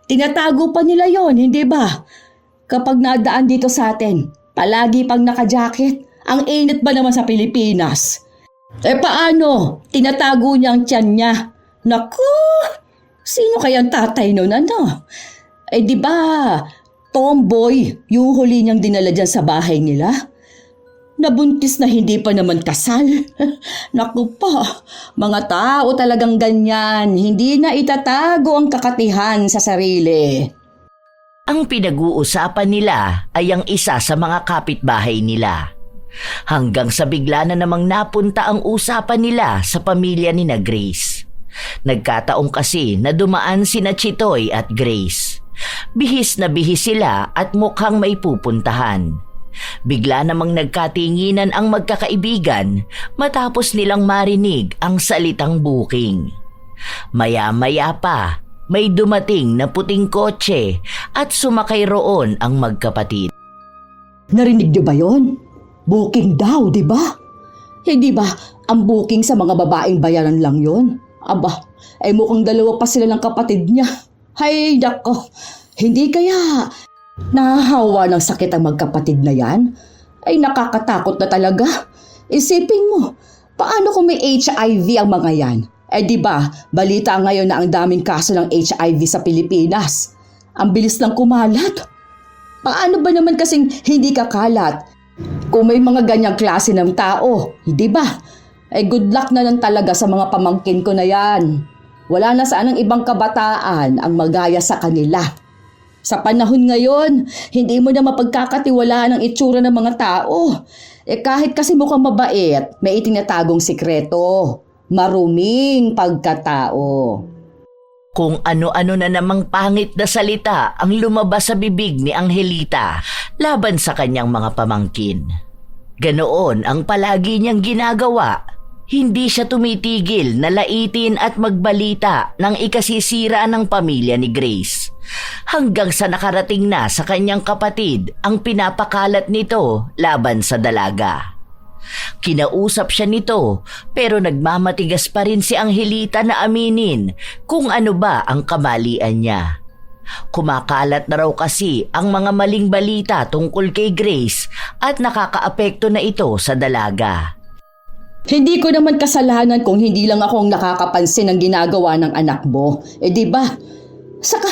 Tinatago pa nila yon, hindi ba? Kapag nadaan dito sa atin, palagi pang naka-jacket. Ang init ba naman sa Pilipinas? Paano? Tinatago niya ang tiyan niya. Naku! Sino kayang tatay nun? Di ba? Tomboy, yung huli niyang dinala dyan sa bahay nila. Nabuntis na hindi pa naman kasal. Naku pa, mga tao talagang ganyan. Hindi na itatago ang kakatihan sa sarili. Ang pinag-uusapan nila ay ang isa sa mga kapitbahay nila. Hanggang sa bigla na namang napunta ang usapan nila sa pamilya ni na Grace. Nagkataong kasi na dumaan sina Chitoy at Grace. Bihis na bihis sila at mukhang may pupuntahan. Bigla namang nagkatinginan ang magkakaibigan matapos nilang marinig ang salitang booking. Maya-maya pa, may dumating na puting kotse at sumakay roon ang magkapatid. Narinig niyo ba yon? Booking daw, di ba? Hindi ba ang booking sa mga babaeng bayaran lang yon? Mukhang dalawa pa sila ng kapatid niya. Hay, nako. Hindi kaya nahahawa ng sakit ang magkapatid na yan? Ay, nakakatakot na talaga. Isipin mo, paano kung may HIV ang mga yan? Di ba, balita ngayon na ang daming kaso ng HIV sa Pilipinas. Ang bilis lang kumalat. Paano ba naman kasing hindi kakalat kung may mga ganyang klase ng tao, hindi ba? Good luck na lang talaga sa mga pamangkin ko na yan. Wala na saan ang ibang kabataan ang magaya sa kanila. Sa panahon ngayon, hindi mo na mapagkakatiwalaan ang itsura ng mga tao. Kahit kasi mukhang mabait, may itinatagong sikreto. Maruming pagkatao. Kung ano-ano na namang pangit na salita ang lumabas sa bibig ni Angelita laban sa kanyang mga pamangkin. Ganoon ang palagi niyang ginagawa. Hindi siya tumitigil na laitin at magbalita ng ikasisira ng pamilya ni Grace. Hanggang sa nakarating na sa kanyang kapatid ang pinapakalat nito laban sa dalaga. Kinausap siya nito pero nagmamatigas pa rin si Angelita na aminin kung ano ba ang kamalian niya. Kumakalat na raw kasi ang mga maling balita tungkol kay Grace at nakakaapekto na ito sa dalaga. Hindi ko naman kasalanan kung hindi lang ako ang nakakapansin ng ginagawa ng anak mo. Di ba? Saka,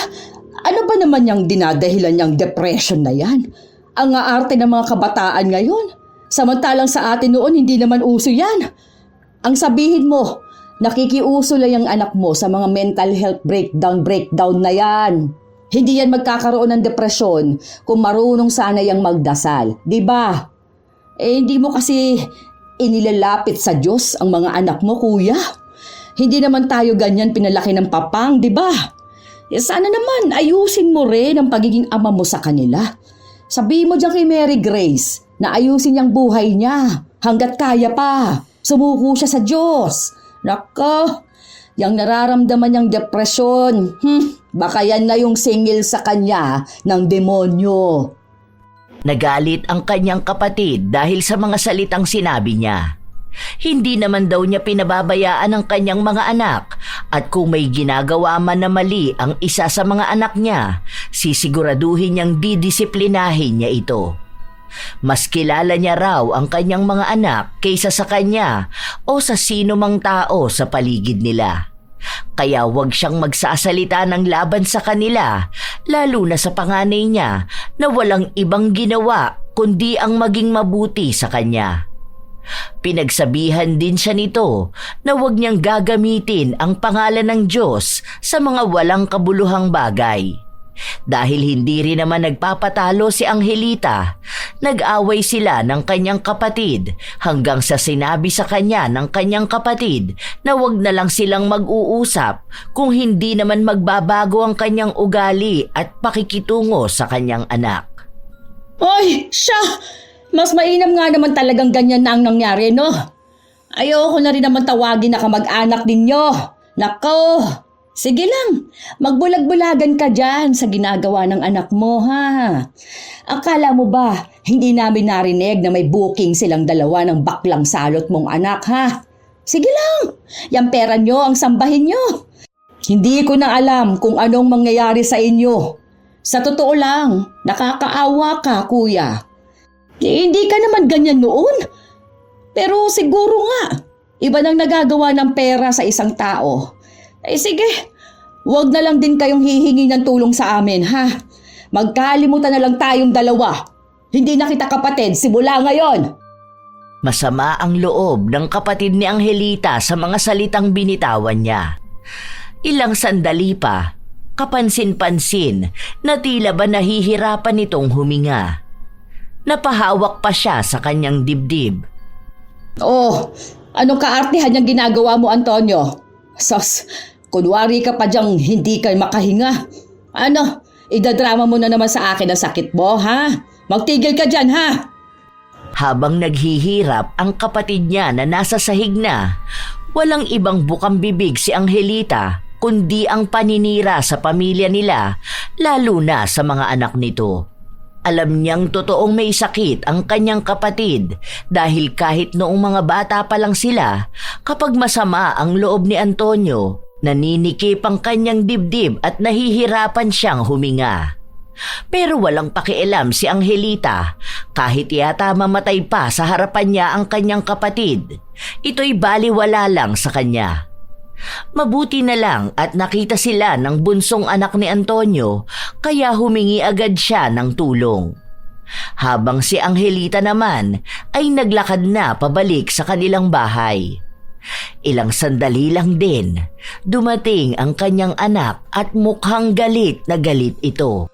ano ba naman yung dinadahilan niyang depression na yan? Ang aarte ng mga kabataan ngayon. Samantalang sa atin noon, hindi naman uso yan. Ang sabihin mo, nakikiuso lang yung anak mo sa mga mental health breakdown na yan. Hindi yan magkakaroon ng depresyon kung marunong sana yang magdasal. Di ba? Hindi mo kasi inilalapit sa Diyos ang mga anak mo, kuya. Hindi naman tayo ganyan pinalaki ng papang, di ba? Sana naman ayusin mo rin ang pagiging ama mo sa kanila. Sabihin mo dyan kay Mary Grace na ayusin niyang buhay niya hanggat kaya pa. Sumuko siya sa Diyos. Nako, yung nararamdaman niyang depresyon, baka yan na yung singil sa kanya ng demonyo. Nagalit ang kanyang kapatid dahil sa mga salitang sinabi niya. Hindi naman daw niya pinababayaan ang kanyang mga anak at kung may ginagawa man na mali ang isa sa mga anak niya, sisiguraduhin niyang didisiplinahin niya ito. Mas kilala niya raw ang kanyang mga anak kaysa sa kanya o sa sino mang tao sa paligid nila. Kaya huwag siyang magsasalita ng laban sa kanila, lalo na sa panganay niya na walang ibang ginawa kundi ang maging mabuti sa kanya. Pinagsabihan din siya nito na huwag niyang gagamitin ang pangalan ng Diyos sa mga walang kabuluhang bagay. Dahil hindi rin naman nagpapatalo si Angelita, nag-away sila ng kanyang kapatid hanggang sa sinabi sa kanya ng kanyang kapatid na wag na lang silang mag-uusap kung hindi naman magbabago ang kanyang ugali at pakikitungo sa kanyang anak. Ay, siya! Mas mainam nga naman talagang ganyan na ang nangyari, no? Ayoko na rin naman tawagin na kamag-anak ninyo. Nako! Sige lang, magbulag-bulagan ka dyan sa ginagawa ng anak mo, ha? Akala mo ba, hindi namin narinig na may booking silang dalawa ng baklang salot mong anak, ha? Sige lang, yung pera nyo ang sambahin nyo. Hindi ko na alam kung anong mangyayari sa inyo. Sa totoo lang, nakakaawa ka, kuya. Hindi ka naman ganyan noon. Pero siguro nga, iba nang nagagawa ng pera sa isang tao. Sige, wag na lang din kayong hihingi ng tulong sa amin, ha? Magkalimutan na lang tayong dalawa. Hindi na kita kapatid simula ngayon. Masama ang loob ng kapatid ni Angelita sa mga salitang binitawan niya. Ilang sandali pa, kapansin-pansin na tila ba nahihirapan itong huminga. Napahawak pa siya sa kanyang dibdib. Oh, anong kaartehan yung ginagawa mo, Antonio? Sos, kunwari ka pa dyang hindi ka makahinga. Ano, idadrama mo na naman sa akin ang sakit mo, ha? Magtigil ka dyan, ha? Habang naghihirap ang kapatid niya na nasa sahig na, walang ibang bukang bibig si Angelita kundi ang paninira sa pamilya nila, lalo na sa mga anak nito. Alam niyang totoong may sakit ang kanyang kapatid dahil kahit noong mga bata pa lang sila, kapag masama ang loob ni Antonio, naninikip ang kanyang dibdib at nahihirapan siyang huminga. Pero walang pakialam si Angelita kahit yata mamatay pa sa harapan niya ang kanyang kapatid. Ito'y baliwala lang sa kanya. Mabuti na lang at nakita sila ng bunsong anak ni Antonio kaya humingi agad siya ng tulong. Habang si Angelita naman ay naglakad na pabalik sa kanilang bahay. Ilang sandali lang din, dumating ang kanyang anak at mukhang galit na galit ito.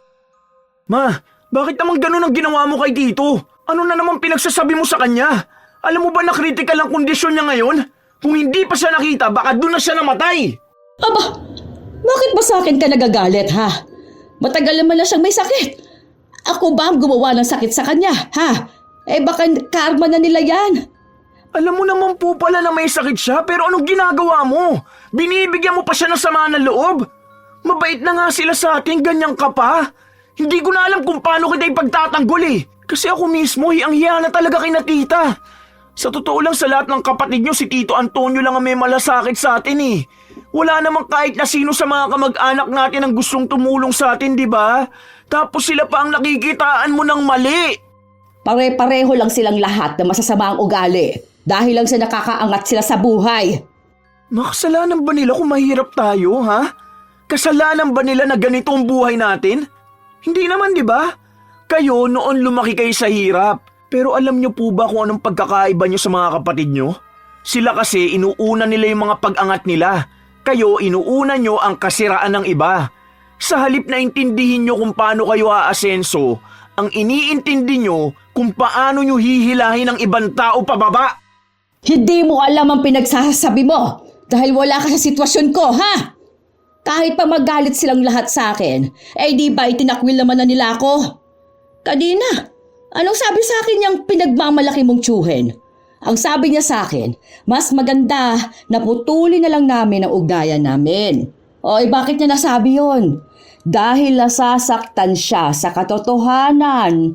Ma, bakit naman ganun ang ginawa mo kay Tito? Ano na naman pinagsasabi mo sa kanya? Alam mo ba na critical ang kondisyon niya ngayon? Kung hindi pa siya nakita, baka doon na siya namatay. Aba, bakit ba sa akin ka nagagalit, ha? Matagal naman na siyang may sakit. Ako ba ang gumawa ng sakit sa kanya, ha? Baka karma na nila yan. Alam mo naman po pala na may sakit siya, pero anong ginagawa mo? Binibigyan mo pa siya ng sama ng loob? Mabait na nga sila sa atin, ganyan ka pa. Hindi ko na alam kung paano kita ipagtatanggol eh. Kasi ako mismo, hiyang-hiya na talaga kay na tita. Sa totoo lang sa lahat ng kapatid nyo, si Tito Antonio lang ang may malasakit sa atin eh. Wala namang kahit na sino sa mga kamag-anak natin ang gustong tumulong sa atin, di ba? Tapos sila pa ang nakikitaan mo ng mali. Pare-pareho lang silang lahat na masasama ang ugali dahil lang sa nakakaangat sila sa buhay. Makasalanan ba nila kung mahirap tayo, ha? Kasalanan ba nila na ganito ang buhay natin? Hindi naman, di ba? Kayo noon lumaki kayo sa hirap. Pero alam niyo po ba kung anong pagkakaiba niyo sa mga kapatid niyo? Sila kasi inuuna nila yung mga pag-angat nila. Kayo inuuna niyo ang kasiraan ng iba. Sa halip na intindihin niyo kung paano kayo aasenso, ang iniintindi niyo kung paano niyo hihilahin ang ibang tao pababa. Hindi mo alam ang pinagsasabi mo dahil wala ka sa sitwasyon ko, ha? Kahit pa magalit silang lahat sa akin, di ba itinakwil naman na nila ako? Kanina, anong sabi sa akin yung pinagmamalaki mong tsuhin? Ang sabi niya sa akin, mas maganda na putulin na lang namin ang ugnayan namin. Bakit niya nasabi yon? Dahil nasasaktan siya sa katotohanan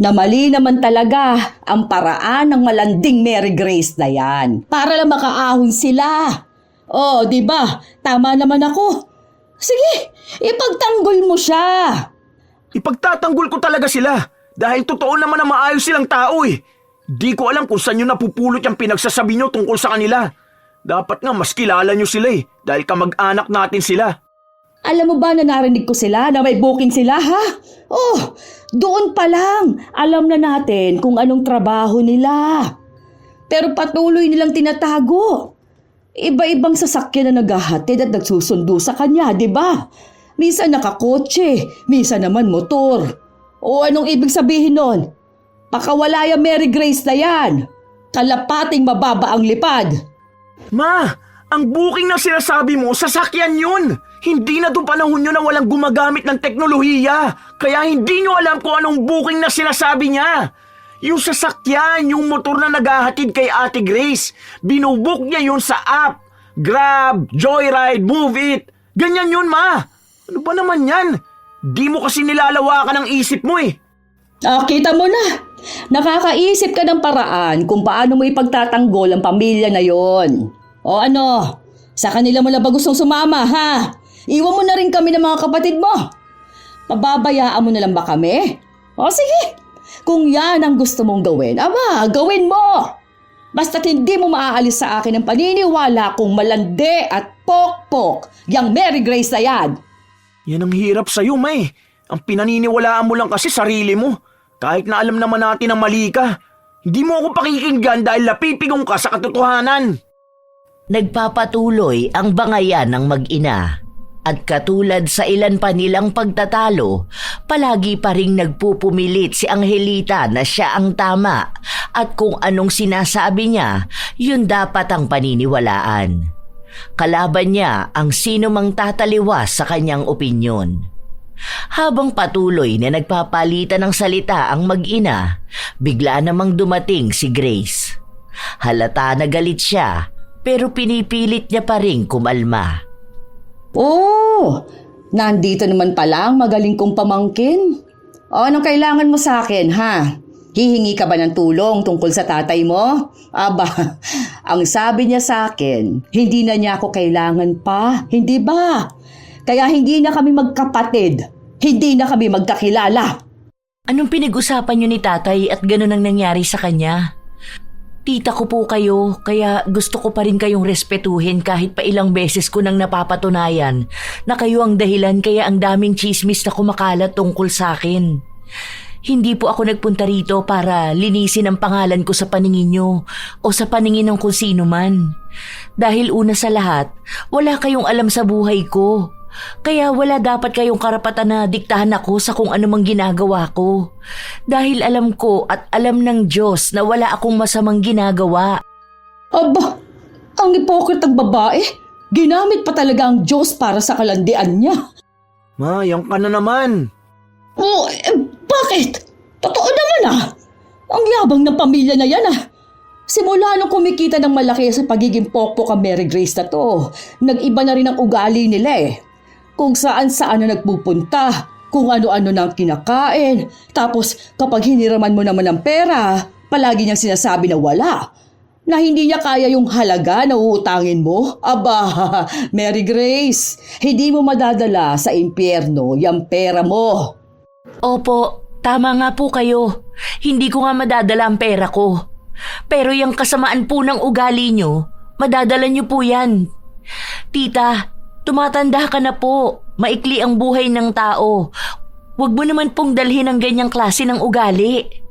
na mali naman talaga ang paraan ng malanding Mary Grace na yan. Para lang makaahon sila. Di ba? Tama naman ako. Sige, ipagtanggol mo siya. Ipagtatanggol ko talaga sila dahil totoo naman na maayos silang tao eh. Di ko alam kung saan nyo napupulot yung pinagsasabi nyo tungkol sa kanila. Dapat nga mas kilala nyo sila eh dahil kamag-anak natin sila. Alam mo ba na narinig ko sila na may booking sila, ha? Doon pa lang. Alam na natin kung anong trabaho nila. Pero patuloy nilang tinatago. Iba-ibang sasakyan na naghahatid at nagsusundo sa kanya, di ba? Minsan nakakotse, minsan naman motor. Anong ibig sabihin nun? Pakawala yung Mary Grace na yan. Kalapating mababa ang lipad. Ma, ang booking na sinasabi mo, sasakyan yun. Hindi na doon panahon nyo na walang gumagamit ng teknolohiya. Kaya hindi nyo alam kung anong booking na sinasabi niya. Yung sasakyan, yung motor na naghahatid kay Ate Grace, binubook niya yun sa app. Grab, Joyride, Move It. Ganyan yun, ma. Ano ba naman yan? Di mo kasi nilalawakan ang isip mo eh. Kita mo na. Nakakaisip ka ng paraan kung paano mo ipagtatanggol ang pamilya na yon. Sa kanila mo na ba gustong sumama, ha? Iwan mo na rin kami ng mga kapatid mo. Pababayaan mo na lang ba kami? Sige. Kung yan ang gusto mong gawin, gawin mo. Basta't hindi mo maaalis sa akin ang paniniwala kung malandi at pokpok yang Mary Grace na yan. Yan ang hirap sa'yo, May. Ang pinaniniwalaan mo lang kasi sarili mo. Kahit na alam naman natin na mali ka, hindi mo ako pakikinggan dahil napipigong ka sa katotohanan. Nagpapatuloy ang bangayan ng mag-ina. At katulad sa ilan pa nilang pagtatalo, palagi pa ring nagpupumilit si Angelita na siya ang tama at kung anong sinasabi niya, yun dapat ang paniniwalaan. Kalaban niya ang sino mang tataliwas sa kanyang opinyon. Habang patuloy na nagpapalitan ng salita ang mag-ina, bigla namang dumating si Grace. Halata na galit siya, pero pinipilit niya pa ring kumalma. Nandito naman pala ang magaling kong pamangkin. Anong kailangan mo sa akin, ha? Hihingi ka ba ng tulong tungkol sa tatay mo? Ang sabi niya sa akin, hindi na niya ako kailangan pa, hindi ba? Kaya hindi na kami magkapatid, hindi na kami magkakilala. Anong pinag-usapan niyo ni tatay at ganun ang nangyari sa kanya? Tita ko po kayo, kaya gusto ko pa rin kayong respetuhin kahit pa ilang beses ko nang napapatunayan na kayo ang dahilan kaya ang daming chismis na kumakalat tungkol sa akin. Hindi po ako nagpunta rito para linisin ang pangalan ko sa paningin nyo o sa paningin ng kung sino man. Dahil una sa lahat, wala kayong alam sa buhay ko. Kaya wala dapat kayong karapatan na diktahan ako sa kung anumang ginagawa ko. Dahil alam ko at alam ng Diyos na wala akong masamang ginagawa. Ang hipokritang babae. Ginamit pa talaga ang Diyos para sa kalandian niya. Ma, yan ka na naman. Bakit? Totoo naman Ang yabang ng pamilya na yan Simula nung kumikita ng malaki sa pagiging pokpok ang Mary Grace na to, nag-iba na rin ang ugali nila Kung saan-saan na nagpupunta, kung ano-ano na kinakain. Tapos kapag hiniraman mo naman ng pera, palagi niyang sinasabi na wala. Na hindi niya kaya yung halaga na uutangin mo? Aba, Mary Grace, hindi mo madadala sa impyerno yung pera mo. Opo, tama nga po kayo. Hindi ko nga madadala ang pera ko. Pero yung kasamaan po ng ugali nyo, madadala nyo po yan. Tita, tumatanda ka na po. Maikli ang buhay ng tao. Huwag mo naman pong dalhin ang ganyang klase ng ugali.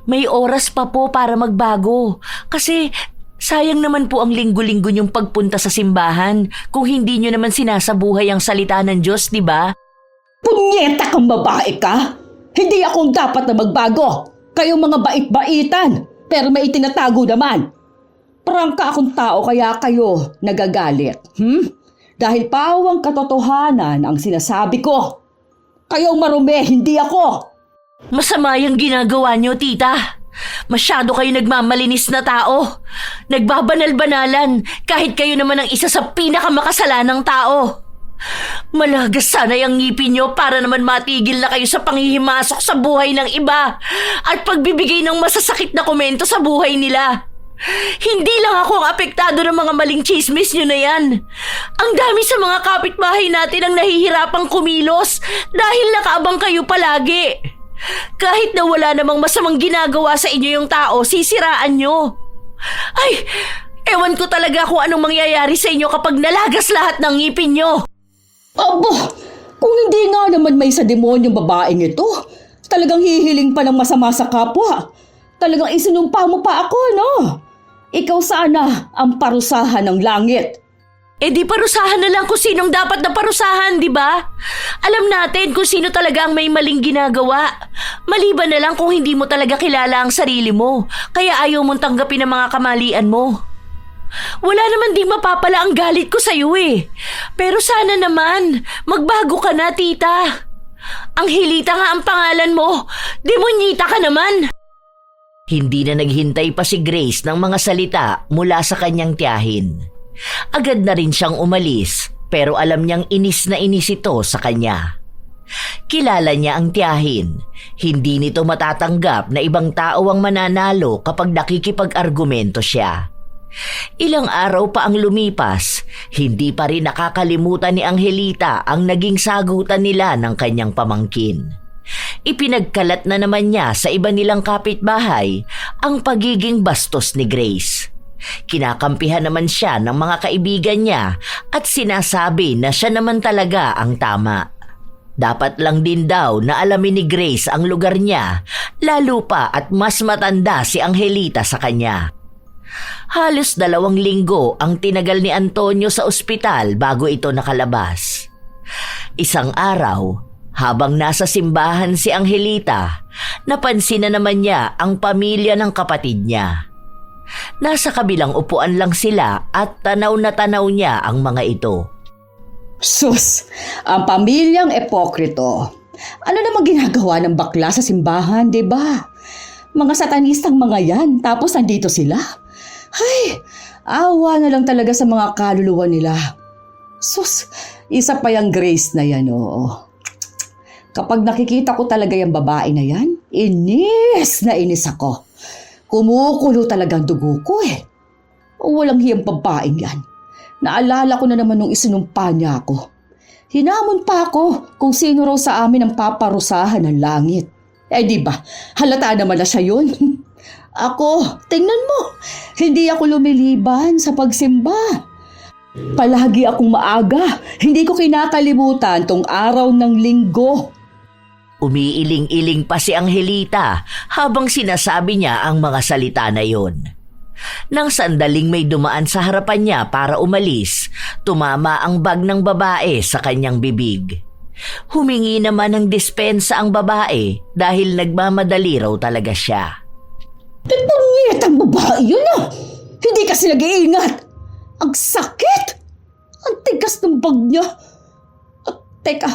May oras pa po para magbago. Kasi sayang naman po ang linggo-linggo niyong pagpunta sa simbahan kung hindi niyo naman sinasabuhay ang salita ng Diyos, di ba? Punyeta kang babae ka! Hindi akong dapat na magbago. Kayong mga bait-baitan, pero may itinatago naman. Prangka akong tao kaya kayo nagagalit. Dahil pawang katotohanan ang sinasabi ko. Kayong marumi, hindi ako. Masama yung ginagawa niyo, tita. Masyado kayo nagmamalinis na tao. Nagbabanal-banalan kahit kayo naman ang isa sa pinakamakasalanang tao. Malagas sana yung ngipin niyo para naman matigil na kayo sa panghihimasok sa buhay ng iba at pagbibigay ng masasakit na komento sa buhay nila. Hindi lang ako ang apektado ng mga maling chismis niyo na yan. Ang dami sa mga kapitbahay natin ang nahihirapang kumilos dahil nakaabang kayo palagi. Kahit na wala namang masamang ginagawa sa inyo yung tao, sisiraan nyo. Ay, ewan ko talaga kung anong mangyayari sa inyo kapag nalagas lahat ng ngipin nyo. Aba, kung hindi nga naman may sa demonyong babaeng ito, talagang hihiling pa ng masama sa kapwa. Talagang isinumpa mo pa ako, no? Ikaw sana ang parusahan ng langit. Eh di parusahan na lang kung sinong dapat na parusahan, di ba? Alam natin kung sino talaga ang may maling ginagawa. Maliban na lang kung hindi mo talaga kilala ang sarili mo, kaya ayaw mong tanggapin ang mga kamalian mo. Wala naman di mapapala ang galit ko sa'yo eh. Pero sana naman, magbago ka na, tita. Angelita nga ang pangalan mo. Demonyita ka naman. Hindi na naghintay pa si Grace ng mga salita mula sa kanyang tiyahin. Agad na rin siyang umalis, pero alam niyang inis na inis ito sa kanya. Kilala niya ang tiyahin. Hindi nito matatanggap na ibang tao ang mananalo kapag nakikipag-argumento siya. Ilang araw pa ang lumipas, hindi pa rin nakakalimutan ni Angelita ang naging sagutan nila ng kanyang pamangkin. Ipinagkalat na naman niya sa iba nilang kapitbahay ang pagiging bastos ni Grace. Kinakampihan naman siya ng mga kaibigan niya at sinasabi na siya naman talaga ang tama. Dapat lang din daw na alamin ni Grace ang lugar niya, lalo pa at mas matanda si Angelita sa kanya. Halos 2 linggo ang tinagal ni Antonio sa ospital bago ito nakalabas. Isang araw, habang nasa simbahan si Angelita, napansin na naman niya ang pamilya ng kapatid niya. Nasa kabilang upuan lang sila at tanaw na tanaw niya ang mga ito. Sus, ang pamilyang epokrito. Ano namang ginagawa ng bakla sa simbahan, di ba? Mga satanistang mga yan, tapos nandito sila. Ay, awa na lang talaga sa mga kaluluwa nila. Sus, isa pa yung Grace na yan, oo. Kapag nakikita ko talaga yung babae na yan, inis na inis ako. Kumukulo talagang dugo ko eh. Walang hiyang babaeng yan. Naalala ko na naman nung isinumpa niya ako. Hinamon pa ako kung sino raw sa amin ang paparusahan ng langit. Eh di ba, halata naman na siya yun. Ako, tingnan mo, hindi ako lumiliban sa pagsimba. Palagi akong maaga, hindi ko kinakalimutan tong araw ng linggo. Umiiling-iling pa si Angelita habang sinasabi niya ang mga salita na yon. Nang sandaling may dumaan sa harapan niya para umalis, tumama ang bag ng babae sa kanyang bibig. Humingi naman ng dispensa ang babae dahil nagmamadali raw talaga siya. Pangit ang babae yun ah! Hindi kasi nag-iingat! Ang sakit! Ang tigas ng bag niya! Teka,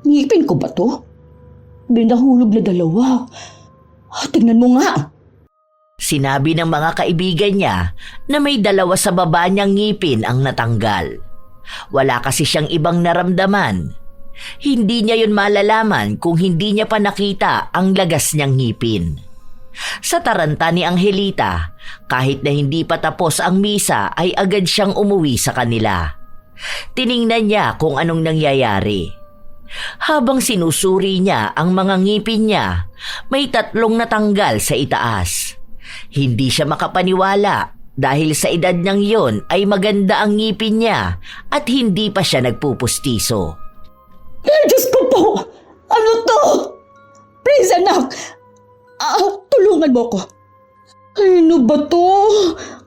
ngipin ko ba to? Binahulog na 2. Tingnan mo nga. Sinabi ng mga kaibigan niya na may 2 sa baba niyang ngipin ang natanggal. Wala kasi siyang ibang naramdaman. Hindi niya yun malalaman kung hindi niya pa nakita ang lagas niyang ngipin. Sa taranta ni Angelita, kahit na hindi pa tapos ang misa ay agad siyang umuwi sa kanila. Tiningnan niya kung anong nangyayari. Habang sinusuri niya ang mga ngipin niya, may 3 natanggal sa itaas. Hindi siya makapaniwala dahil sa edad niyang yon ay maganda ang ngipin niya at hindi pa siya nagpupustiso. Diyos ko po! Ano to? Prince anak! Tulungan mo ko. Ano ba to?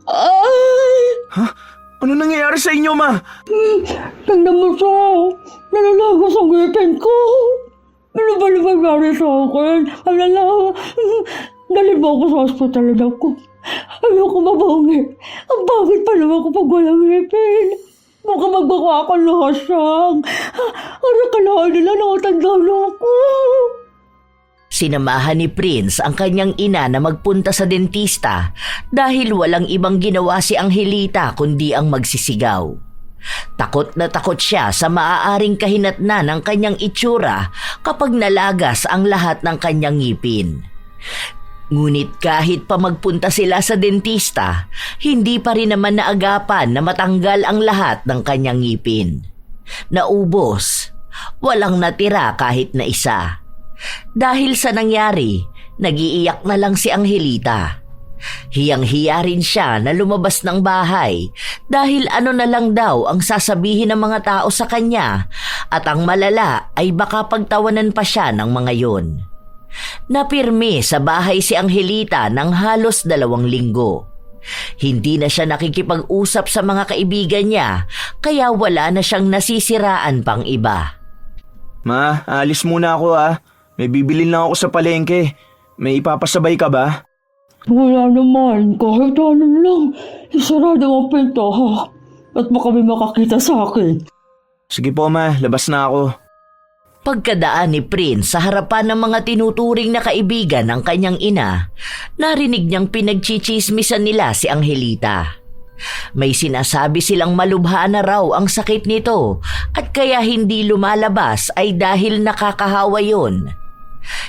Ay! Ha? Ano nangyayari sa inyo, ma? Tingnan mo siya. Nalalagas ang ngipin ko. Ano ba nangyayari sa akin? Dali mo ako sa hospital na ko. Ayoko mabangi. Ang bakit pa naman ko pag walang ngipin? Baka magbaka ako lahasang. Arakalaan nila nakatanda na ako. Sinamahan ni Prince ang kanyang ina na magpunta sa dentista dahil walang ibang ginawa si Angelita kundi ang magsisigaw. Takot na takot siya sa maaaring kahinatnan ng kanyang itsura kapag nalagas ang lahat ng kanyang ngipin. Ngunit kahit pa magpunta sila sa dentista, hindi pa rin naman naagapan na matanggal ang lahat ng kanyang ngipin. Naubos, walang natira kahit na isa. Dahil sa nangyari, nag-iiyak na lang si Angelita. Hiyang-hiya rin siya na lumabas ng bahay dahil ano na lang daw ang sasabihin ng mga tao sa kanya at ang malala ay baka pagtawanan pa siya ng mga yon. Napirmi sa bahay si Angelita ng halos 2 linggo. Hindi na siya nakikipag-usap sa mga kaibigan niya kaya wala na siyang nasisiraan pang iba. Ma, alis muna ako May bibilin lang ako sa palengke. May ipapasabay ka ba? Wala naman. Kahit ano lang. Isarado ang pinto, ha? At baka may makakita sa akin. Sige po, ma. Labas na ako. Pagkadaan ni Prince sa harapan ng mga tinuturing na kaibigan ng kanyang ina, narinig niyang pinagchichismisan nila si Angelita. May sinasabi silang malubha na raw ang sakit nito at kaya hindi lumalabas ay dahil nakakahawa yon.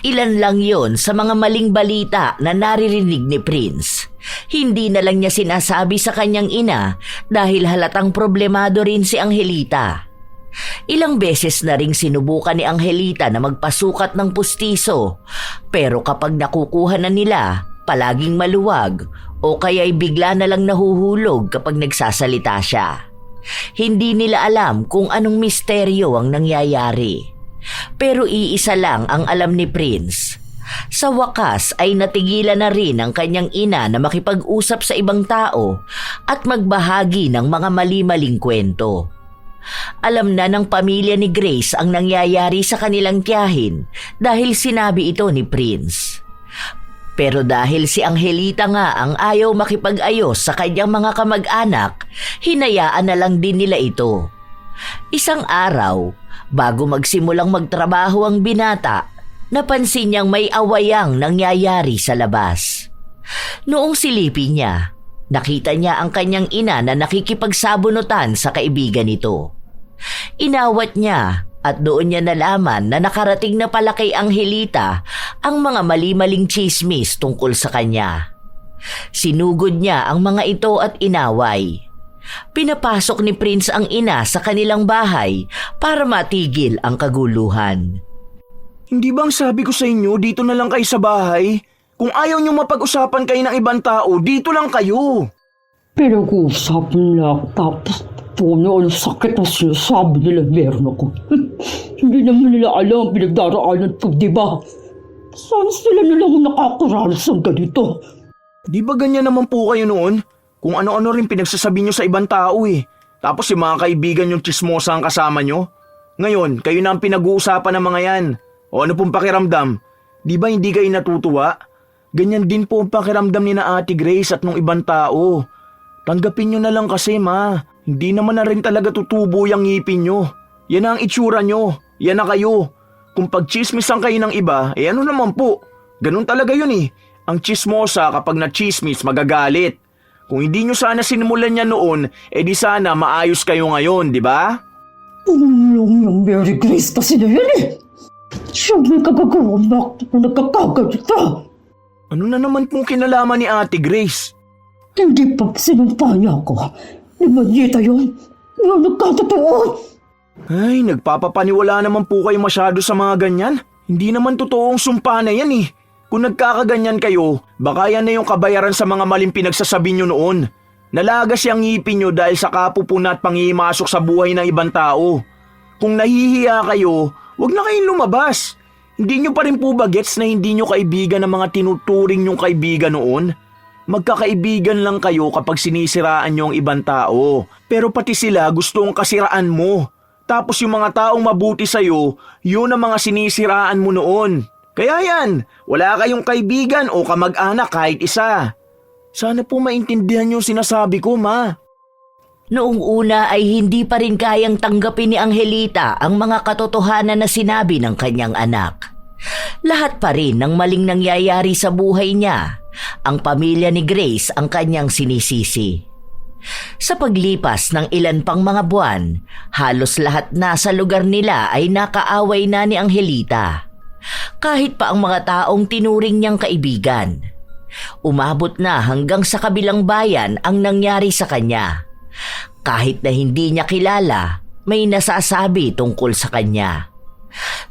Ilan lang yon sa mga maling balita na naririnig ni Prince. Hindi na lang niya sinasabi sa kanyang ina dahil halatang problemado rin si Angelita. Ilang beses na ring sinubukan ni Angelita na magpasukat ng pustiso, pero kapag nakukuha na nila, palaging maluwag o kaya'y bigla na lang nahuhulog kapag nagsasalita siya. Hindi nila alam kung anong misteryo ang nangyayari. Pero iisa lang ang alam ni Prince. Sa wakas ay natigilan na rin ang kanyang ina na makipag-usap sa ibang tao at magbahagi ng mga mali-maling kwento. Alam na ng pamilya ni Grace ang nangyayari sa kanilang tiyahin dahil sinabi ito ni Prince. Pero dahil si Angelita nga ang ayaw makipag-ayos sa kanyang mga kamag-anak, hinayaan na lang din nila ito. Isang araw, bago magsimulang magtrabaho ang binata, napansin niyang may awayang nangyayari sa labas. Noong silipin niya, nakita niya ang kanyang ina na nakikipagsabunutan sa kaibigan nito. Inawat niya at doon niya nalaman na nakarating na pala kay Angelita ang mga mali-maling chismis tungkol sa kanya. Sinugod niya ang mga ito at inaway. Pinapasok ni Prince ang ina sa kanilang bahay para matigil ang kaguluhan. Hindi bang sabi ko sa inyo dito na lang kayo sa bahay? Kung ayaw niyo mapag-usapan kayo ng ibang tao, dito lang kayo. Pinag-uusapan lang tapos puno ang sakit na sinasabi nila meron ako. Hindi naman nila alam ang pinagdaraanan ko, di ba? Saan sila nilang nakakaranas ng ganito? Di ba ganyan naman po kayo noon? Kung ano-ano rin pinagsasabi nyo sa ibang tao Tapos yung mga kaibigan yung chismosa ang kasama nyo. Ngayon, kayo na ang pinag-uusapan ng mga yan. O ano pong pakiramdam? Di ba hindi kayo natutuwa? Ganyan din po ang pakiramdam ni na Ate Grace at nung ibang tao. Tanggapin nyo na lang kasi, ma. Hindi naman na rin talaga tutubo yung ngipin nyo. Yan ang itsura nyo. Yan na kayo. Kung pag-chismisan kayo ng iba, ano naman po? Ganun talaga yun Ang chismosa kapag na-chismis magagalit. Kung hindi nyo sana sinimulan niya noon, di sana maayos kayo ngayon, di ba? Yung Mary Grace kasi na yan Siya may kagagawang bakit na nagkakaganito. Ano na naman pong kinalaman ni Ate Grace? Hindi pa sinumpa niya ako. Ni Manyita yun. Yung nagkatotoo. Ay, nagpapapaniwala naman po kayo masyado sa mga ganyan. Hindi naman totoong sumpa na yan eh. Kung nagkakaganyan kayo, baka yan na yung kabayaran sa mga maling pinagsasabi nyo noon. Nalagas yung ngipin nyo dahil sa kapupuna at pangimasok sa buhay ng ibang tao. Kung nahihiya kayo, wag na kayong lumabas. Hindi nyo pa rin po ba gets na hindi nyo kaibigan ng mga tinuturing nyong kaibigan noon? Magkakaibigan lang kayo kapag sinisiraan nyo ang ibang tao. Pero pati sila gustong kasiraan mo. Tapos yung mga taong mabuti sa'yo, yun ang mga sinisiraan mo noon. Kaya yan, wala kayong kaibigan o kamag-anak kahit isa. Sana po maintindihan yung sinasabi ko, Ma. Noong una ay hindi pa rin kayang tanggapin ni Angelita ang mga katotohanan na sinabi ng kanyang anak. Lahat pa rin ng maling nangyayari sa buhay niya. Ang pamilya ni Grace ang kanyang sinisisi. Sa paglipas ng ilan pang mga buwan, halos lahat na sa lugar nila ay nakaaway na ni Angelita. Kahit pa ang mga taong tinuring niyang kaibigan. Umabot na hanggang sa kabilang bayan ang nangyari sa kanya. Kahit na hindi niya kilala, may nasasabi tungkol sa kanya.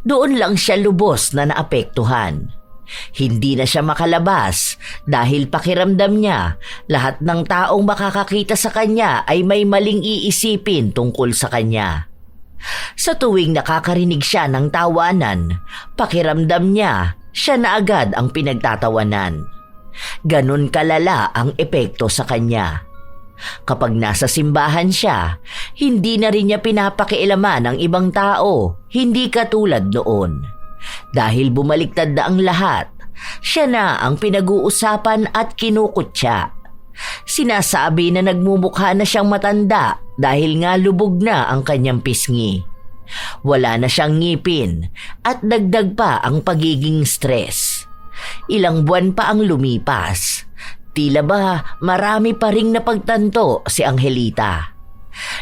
Doon lang siya lubos na naapektuhan. Hindi na siya makalabas dahil pakiramdam niya lahat ng taong makakakita sa kanya ay may maling iisipin tungkol sa kanya. Sa tuwing nakakarinig siya ng tawanan, pakiramdam niya siya na agad ang pinagtatawanan. Ganon kalala ang epekto sa kanya. Kapag nasa simbahan siya, hindi na rin niya pinapakialaman ang ibang tao, hindi katulad noon. Dahil bumaliktad na ang lahat, siya na ang pinag-uusapan at kinukutya. Sinasabi na nagmumukha na siyang matanda dahil nga lubog na ang kanyang pisngi. Wala na siyang ngipin at dagdag pa ang pagiging stress. Ilang buwan pa ang lumipas. Tila ba marami pa ring napagtanto si Angelita.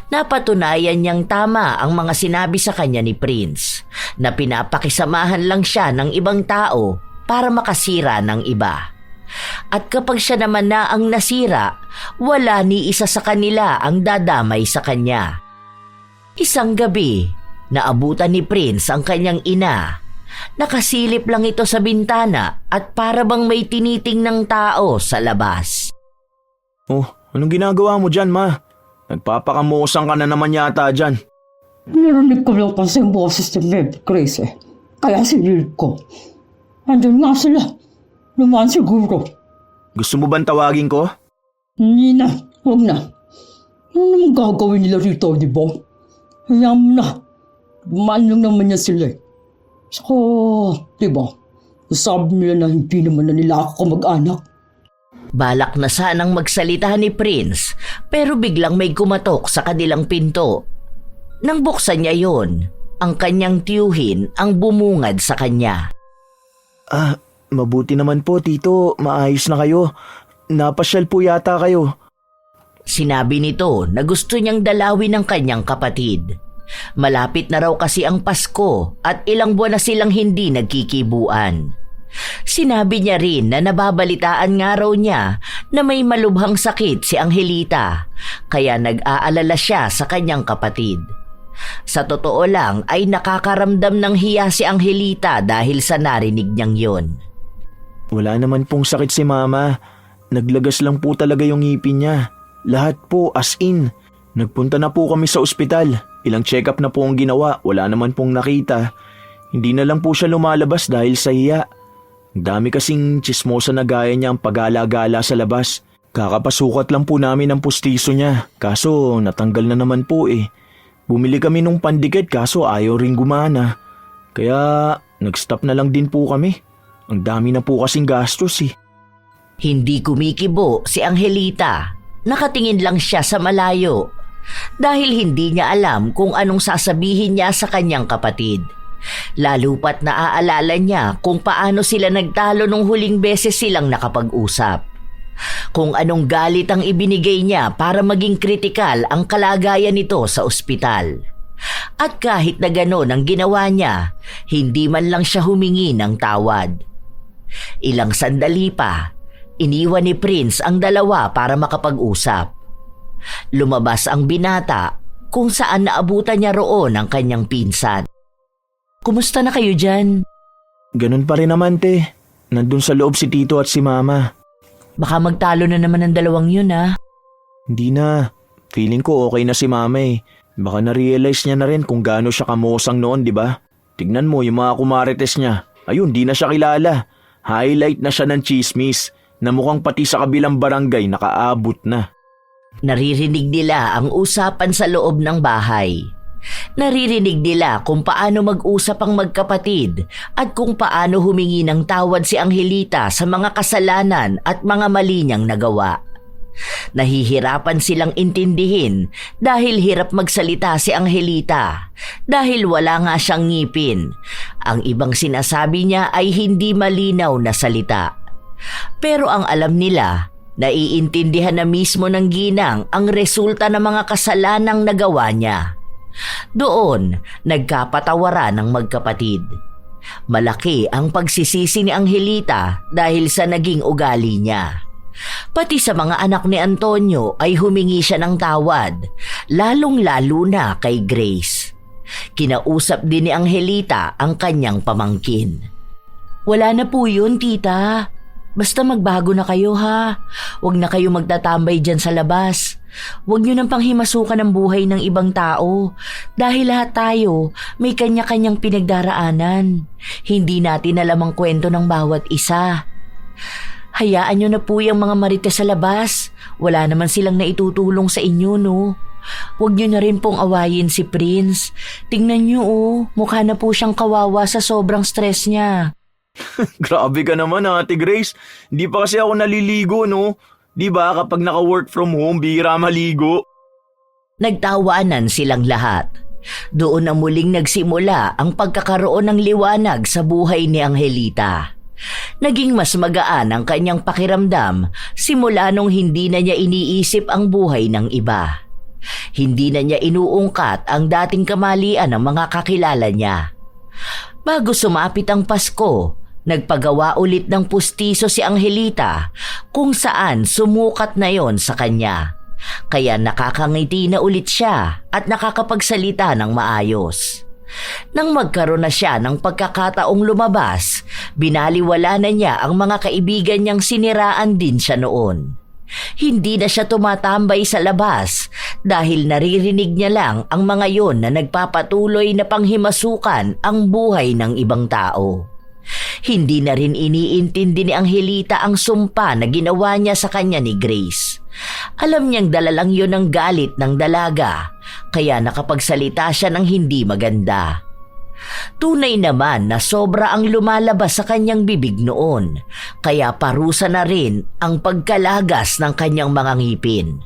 Napatunayan niyang tama ang mga sinabi sa kanya ni Prince na pinapakisamahan lang siya ng ibang tao para makasira ng iba. At kapag siya naman na ang nasira, wala ni isa sa kanila ang dadamay sa kanya. Isang gabi, naabutan ni Prince ang kanyang ina. Nakasilip lang ito sa bintana at para bang may tinitingnang tao sa labas. Oh, anong ginagawa mo dyan, Ma? Nagpapakamosang ka na naman yata dyan. Narinig ko lang kasi ang boses ni Babe Grace eh. Kaya sinilip ko. Andun nga sila. Naman siguro. Gusto mo bang tawagin ko? Hindi na. Huwag na. Ano naman gagawin nila rito, di ba? Hayaan mo na. Dumaan lang naman yan sila eh. Saka, di ba? Sabi nila na hindi naman na nila ako mag-anak. Balak na sanang magsalita ni Prince pero biglang may kumatok sa kanilang pinto. Nang buksan niya yon, ang kanyang tiyuhin ang bumungad sa kanya. Ah, mabuti naman po, Tito. Maayos na kayo. Napasyal po yata kayo. Sinabi nito na gusto niyang dalawin ng kanyang kapatid. Malapit na raw kasi ang Pasko at ilang buwan na silang hindi nagkikibuan. Sinabi niya rin na nababalitaan nga raw niya na may malubhang sakit si Angelita, kaya nag-aalala siya sa kanyang kapatid. Sa totoo lang ay nakakaramdam ng hiya si Angelita dahil sa narinig niyang yon. Wala naman pong sakit si Mama. Naglagas lang po talaga yung ngipin niya. Lahat po as in. Nagpunta na po kami sa ospital. Ilang check-up na po ang ginawa. Wala naman pong nakita. Hindi na lang po siya lumalabas dahil sa hiya. Ang dami kasing chismosa na gaya niya ang pag-gala-gala sa labas. Kakapasukat lang po namin ang pustiso niya. Kaso natanggal na naman po eh. Bumili kami nung pandikit kaso ayaw ring gumana. Kaya nag-stop na lang din po kami. Ang dami na po kasing gastos eh. Hindi kumikibo si Angelita. Nakatingin lang siya sa malayo. Dahil hindi niya alam kung anong sasabihin niya sa kanyang kapatid. Lalo pat naaalala niya kung paano sila nagtalo nung huling beses silang nakapag-usap. Kung anong galit ang ibinigay niya para maging kritikal ang kalagayan nito sa ospital. At kahit na gano'n ang ginawa niya, hindi man lang siya humingi ng tawad. Ilang sandali pa, iniwan ni Prince ang dalawa para makapag-usap. Lumabas ang binata kung saan naabutan niya roon ang kanyang pinsan. Kumusta na kayo dyan? Ganun pa rin naman, te. Nandun sa loob si Tito at si Mama. Baka magtalo na naman ang dalawang yun ha. Hindi na. Feeling ko okay na si Mama eh. Baka na-realize niya na rin kung gaano siya kamosang noon, di ba? Tignan mo yung mga kumarites niya. Ayun, di na siya kilala. Highlight na siya ng chismis na mukhang pati sa kabilang barangay nakaabot na. Naririnig nila ang usapan sa loob ng bahay. Naririnig nila kung paano mag-usap ang magkapatid at kung paano humingi ng tawad si Angelita sa mga kasalanan at mga mali niyang nagawa. Nahihirapan silang intindihin dahil hirap magsalita si Angelita dahil wala nga siyang ngipin. Ang ibang sinasabi niya ay hindi malinaw na salita. Pero ang alam nila, naiintindihan na mismo ng ginang ang resulta ng mga kasalanang nagawa niya. Doon, nagkapatawaran ng magkapatid. Malaki ang pagsisisi ni Angelita dahil sa naging ugali niya. Pati sa mga anak ni Antonio ay humingi siya ng tawad, lalong-lalo na kay Grace. Kinausap din ni Angelita ang kanyang pamangkin. Wala na po yun, tita. Basta magbago na kayo ha. Huwag na kayo magtatambay dyan sa labas. Huwag nyo nang panghimasukan ang buhay ng ibang tao. Dahil lahat tayo may kanya-kanyang pinagdaraanan. Hindi natin alam ang kwento ng bawat isa. Hayaan nyo na po yung mga marites sa labas. Wala naman silang naitutulong sa inyo, no? Huwag nyo na rin pong awayin si Prince. Tingnan nyo mukha na po siyang kawawa sa sobrang stress niya. Grabe ka naman, Ate Grace. Hindi pa kasi ako naliligo, no? Di ba kapag naka-work from home, bihira maligo? Nagtawanan silang lahat. Doon na muling nagsimula ang pagkakaroon ng liwanag sa buhay ni Angelita. Naging mas magaan ang kanyang pakiramdam simula nung hindi na niya iniisip ang buhay ng iba. Hindi na niya inuungkat ang dating kamalian ng mga kakilala niya. Bago sumapit ang Pasko, nagpagawa ulit ng pustiso si Angelita kung saan sumukat na yon sa kanya. Kaya nakakangiti na ulit siya at nakakapagsalita ng maayos. Nang magkaroon na siya ng pagkakataong lumabas, binaliwala na niya ang mga kaibigan niyang siniraan din siya noon. Hindi na siya tumatambay sa labas dahil naririnig niya lang ang mga yon na nagpapatuloy na panghimasukan ang buhay ng ibang tao. Hindi na rin iniintindi ni Angelita ang sumpa na ginawa niya sa kanya ni Grace. Alam niyang dala lang yun ng galit ng dalaga, kaya nakapagsalita siya ng hindi maganda. Tunay naman na sobra ang lumalabas sa kanyang bibig noon, kaya parusa na rin ang pagkalagas ng kanyang mga ngipin.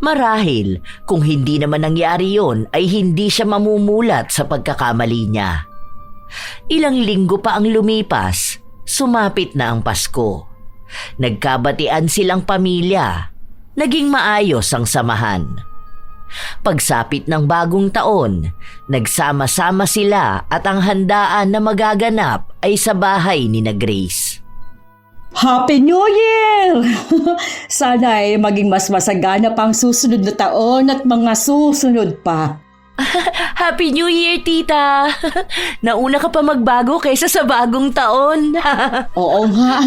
Marahil kung hindi naman nangyari yon ay hindi siya mamumulat sa pagkakamali niya. Ilang linggo pa ang lumipas, sumapit na ang Pasko. Nagkabatian silang pamilya. Naging maayos ang samahan. Pagsapit ng bagong taon, nagsama-sama sila at ang handaan na magaganap ay sa bahay ni na Grace. Happy New Year! Sana ay maging mas masagana pa ang susunod na taon at mga susunod pa. Happy New Year, tita! Nauna ka pa magbago kaysa sa bagong taon. Oo nga,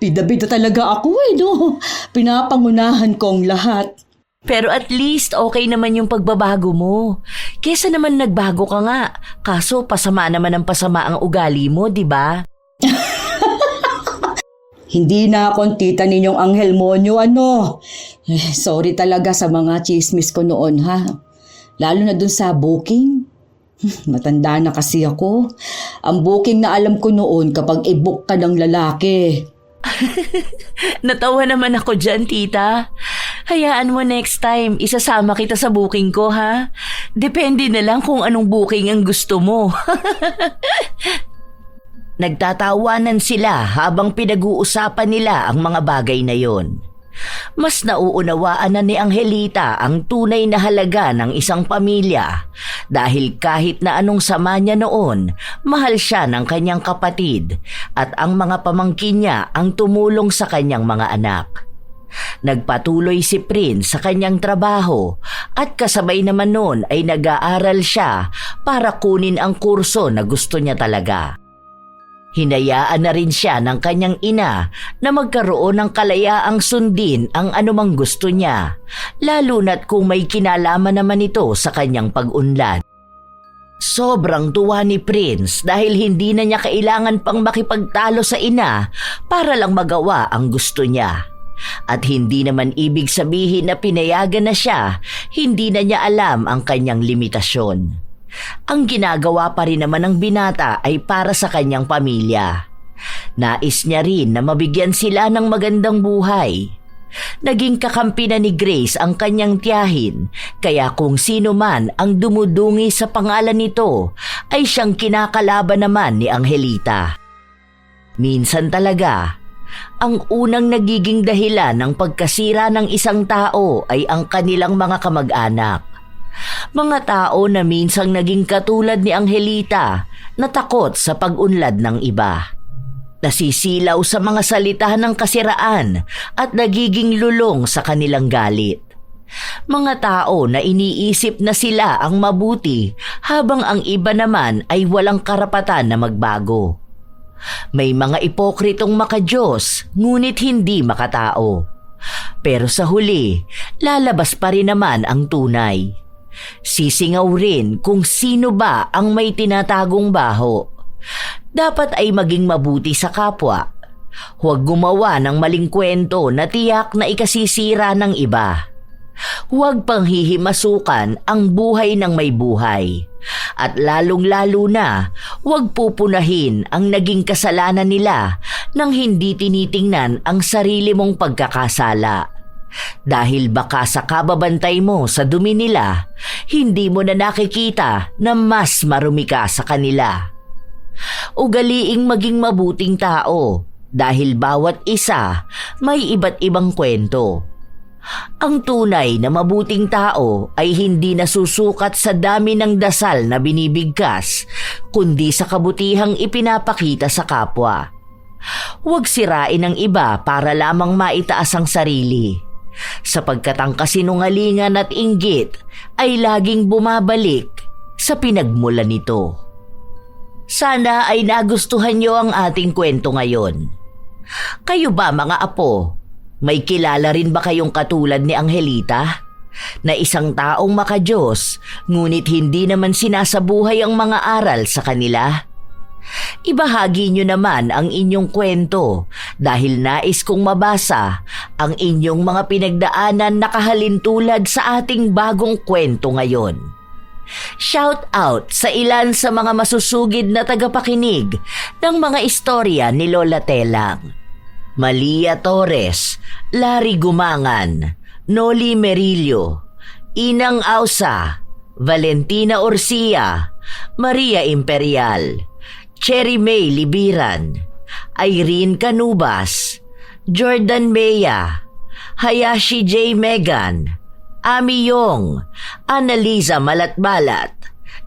Bida-bida talaga ako no? Pinapangunahan ko ang lahat. Pero at least okay naman yung pagbabago mo. Kesa naman nagbago ka nga. Kaso pasama naman ang pasama ang ugali mo, di ba? Hindi na akong tita ninyong Anghel Monyo, sorry talaga sa mga chismis ko noon, ha? Lalo na dun sa booking. Matanda na kasi ako. Ang booking na alam ko noon kapag i-book ka ng lalaki. Natawa naman ako dyan, tita. Hayaan mo next time, isasama kita sa booking ko, ha? Depende na lang kung anong booking ang gusto mo. Nagtatawanan sila habang pinag-uusapan nila ang mga bagay na yon. Mas nauunawaan na ni Angelita ang tunay na halaga ng isang pamilya dahil kahit na anong sama niya noon, mahal siya ng kanyang kapatid at ang mga pamangkin niya ang tumulong sa kanyang mga anak. Nagpatuloy si Prince sa kanyang trabaho at kasabay naman noon ay nag-aaral siya para kunin ang kurso na gusto niya talaga. Hinayaan na rin siya ng kanyang ina na magkaroon ng kalayaang sundin ang anumang gusto niya, lalo na't kung may kinalaman naman ito sa kanyang pag-unlad. Sobrang tuwa ni Prince dahil hindi na niya kailangan pang makipagtalo sa ina para lang magawa ang gusto niya. At hindi naman ibig sabihin na pinayagan na siya, hindi na niya alam ang kanyang limitasyon. Ang ginagawa pa rin naman ng binata ay para sa kanyang pamilya. Nais niya rin na mabigyan sila ng magandang buhay. Naging kakampi na ni Grace ang kanyang tiyahin, kaya kung sino man ang dumudungi sa pangalan nito ay siyang kinakalaban naman ni Angelita. Minsan talaga, ang unang nagiging dahilan ng pagkasira ng isang tao ay ang kanilang mga kamag-anak. Mga tao na minsang naging katulad ni Angelita na takot sa pag-unlad ng iba. Nasisilaw sa mga salita ng kasiraan at nagiging lulong sa kanilang galit. Mga tao na iniisip na sila ang mabuti habang ang iba naman ay walang karapatan na magbago. May mga ipokritong makadiyos ngunit hindi makatao. Pero sa huli, lalabas pa rin naman ang tunay. Sisingaw rin kung sino ba ang may tinatagong baho. Dapat ay maging mabuti sa kapwa. Huwag gumawa ng maling kwento na tiyak na ikasisira ng iba. Huwag panghihimasukan ang buhay ng may buhay. At lalong-lalo na, huwag pupunahin ang naging kasalanan nila nang hindi tinitingnan ang sarili mong pagkakasala. Dahil baka sa kababantay mo sa dumi nila, hindi mo na nakikita na mas marumi ka sa kanila. Ugaliing maging mabuting tao dahil bawat isa may iba't ibang kwento. Ang tunay na mabuting tao ay hindi nasusukat sa dami ng dasal na binibigkas, kundi sa kabutihang ipinapakita sa kapwa. Huwag sirain ang iba para lamang maitaas ang sarili. Sapagkat ang kasinungalingan at inggit ay laging bumabalik sa pinagmulan nito. Sana ay nagustuhan niyo ang ating kwento ngayon. Kayo ba mga apo, may kilala rin ba kayong katulad ni Angelita? Na isang taong makadiyos ngunit hindi naman sinasabuhay ang mga aral sa kanila? Ibahagi nyo naman ang inyong kwento dahil nais kong mabasa ang inyong mga pinagdaanan na kahalintulad sa ating bagong kwento ngayon. Shout out sa ilan sa mga masusugid na tagapakinig ng mga istorya ni Lola Telang. Malia Torres, Larry Gumangan, Noli Merillo, Inang Ausa, Valentina Orsia, Maria Imperial, Cherry May Libiran, Irene Canubas, Jordan Mea, Hayashi J. Megan, Ami Yong, Annalisa Malatbalat,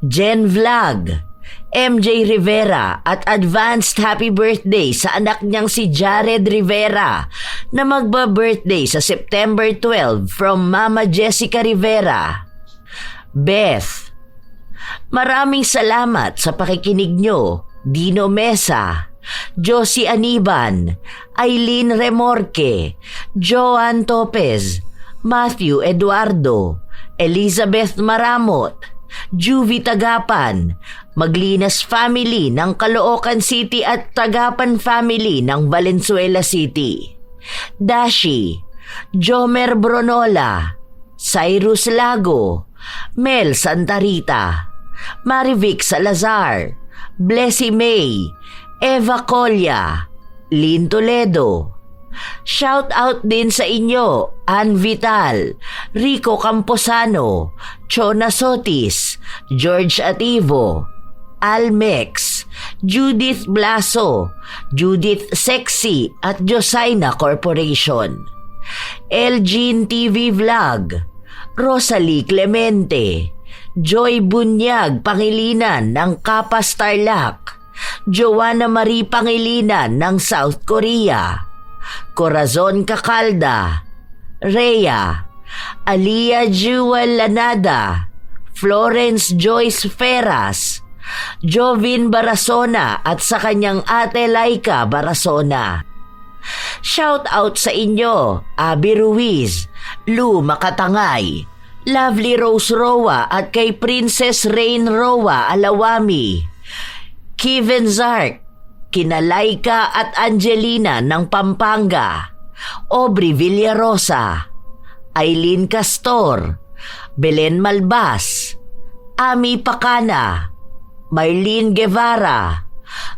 Jen Vlog, MJ Rivera at advanced happy birthday sa anak niyang si Jared Rivera na magba-birthday sa September 12 from Mama Jessica Rivera. Beth, maraming salamat sa pakikinig nyo. Dino Mesa, Josie Aniban, Eileen Remorque, Joan Topez, Matthew Eduardo, Elizabeth Maramot, Juvie Tagapan, Maglinas Family ng Caloocan City at Tagapan Family ng Valenzuela City, Dashi, Jomer Bronola, Cyrus Lago, Mel Santarita, Marivic Salazar, Blessy May, Eva Colya, Lynn Toledo. Shout out din sa inyo, Ann Vital, Rico Camposano, Chona Sotis, George Ativo, Almex, Judith Blaso, Judith Sexy at Josaina Corporation. Elgin TV Vlog, Rosalie Clemente, Joy Bunyag Pangilinan ng Kapas Tarlac, Joanna Marie Pangilinan ng South Korea, Corazon Cacalda, Rhea, Alia Jewel Lanada, Florence Joyce Feras, Jovin Barasona at sa kanyang ate Laika Barasona. Shout out sa inyo, Abby Ruiz, Lou Makatangay, Lovely Rose Roa at kay Princess Rain Roa Alawami, Kevin Zark, kina Laika at Angelina ng Pampanga, Aubrey Villarosa, Aileen Castor, Belen Malbas, Ami Pacana, Marlene Guevara,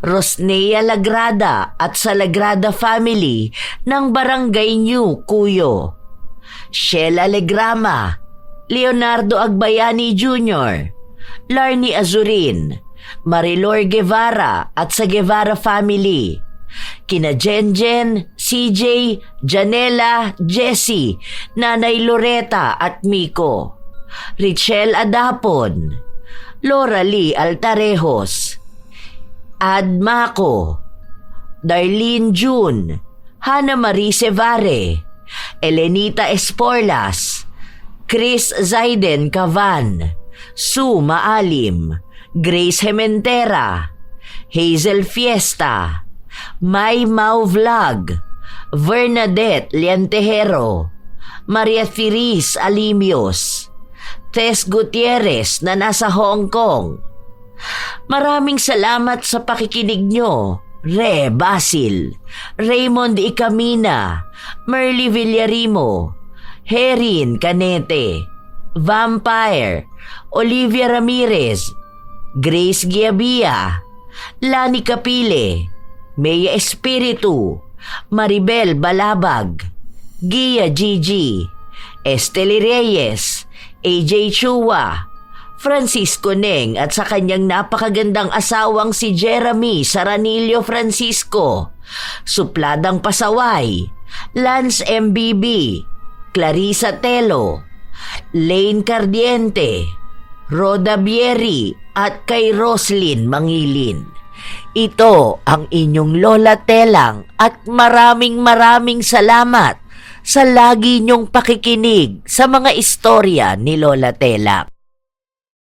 Rosnea Lagrada at sa Lagrada family ng Barangay New Cuyo, Sheila Legrama, Leonardo Agbayani Jr., Larnie Azurin, Marilor Guevara at sa Guevara family, kina Jenjen, CJ, Janela, Jessie, Nanay Loretta at Miko, Richelle Adapon, Laura Lee Altarejos, Ad Mako, Darlene June, Hana Marie Sevare, Elenita Esporlas, Chris Zaiden Cavan, Sue Maalim, Grace Hementera, Hazel Fiesta, May Mau Vlog, Bernadette Liantejero, Maria Firis Alimios, Tess Gutierrez na nasa Hong Kong. Maraming salamat sa pakikinig nyo, Re Basil, Raymond Icamina, Merly Villarimo, Herin Canete, Vampire, Olivia Ramirez, Grace Giabia, Lani Capile, Mea Espiritu, Maribel Balabag, Gia Gigi, Esteli Reyes, AJ Chua, Francisco Neng at sa kanyang napakagandang asawang si Jeremy Saranillo Francisco, Supladang Pasaway, Lance MBB, Clarissa Telo, Lane Cardiente, Roda Bieri at kay Roslyn Mangilin. Ito ang inyong Lola Telang at maraming salamat sa lagi niyong pakikinig sa mga istorya ni Lola Telang.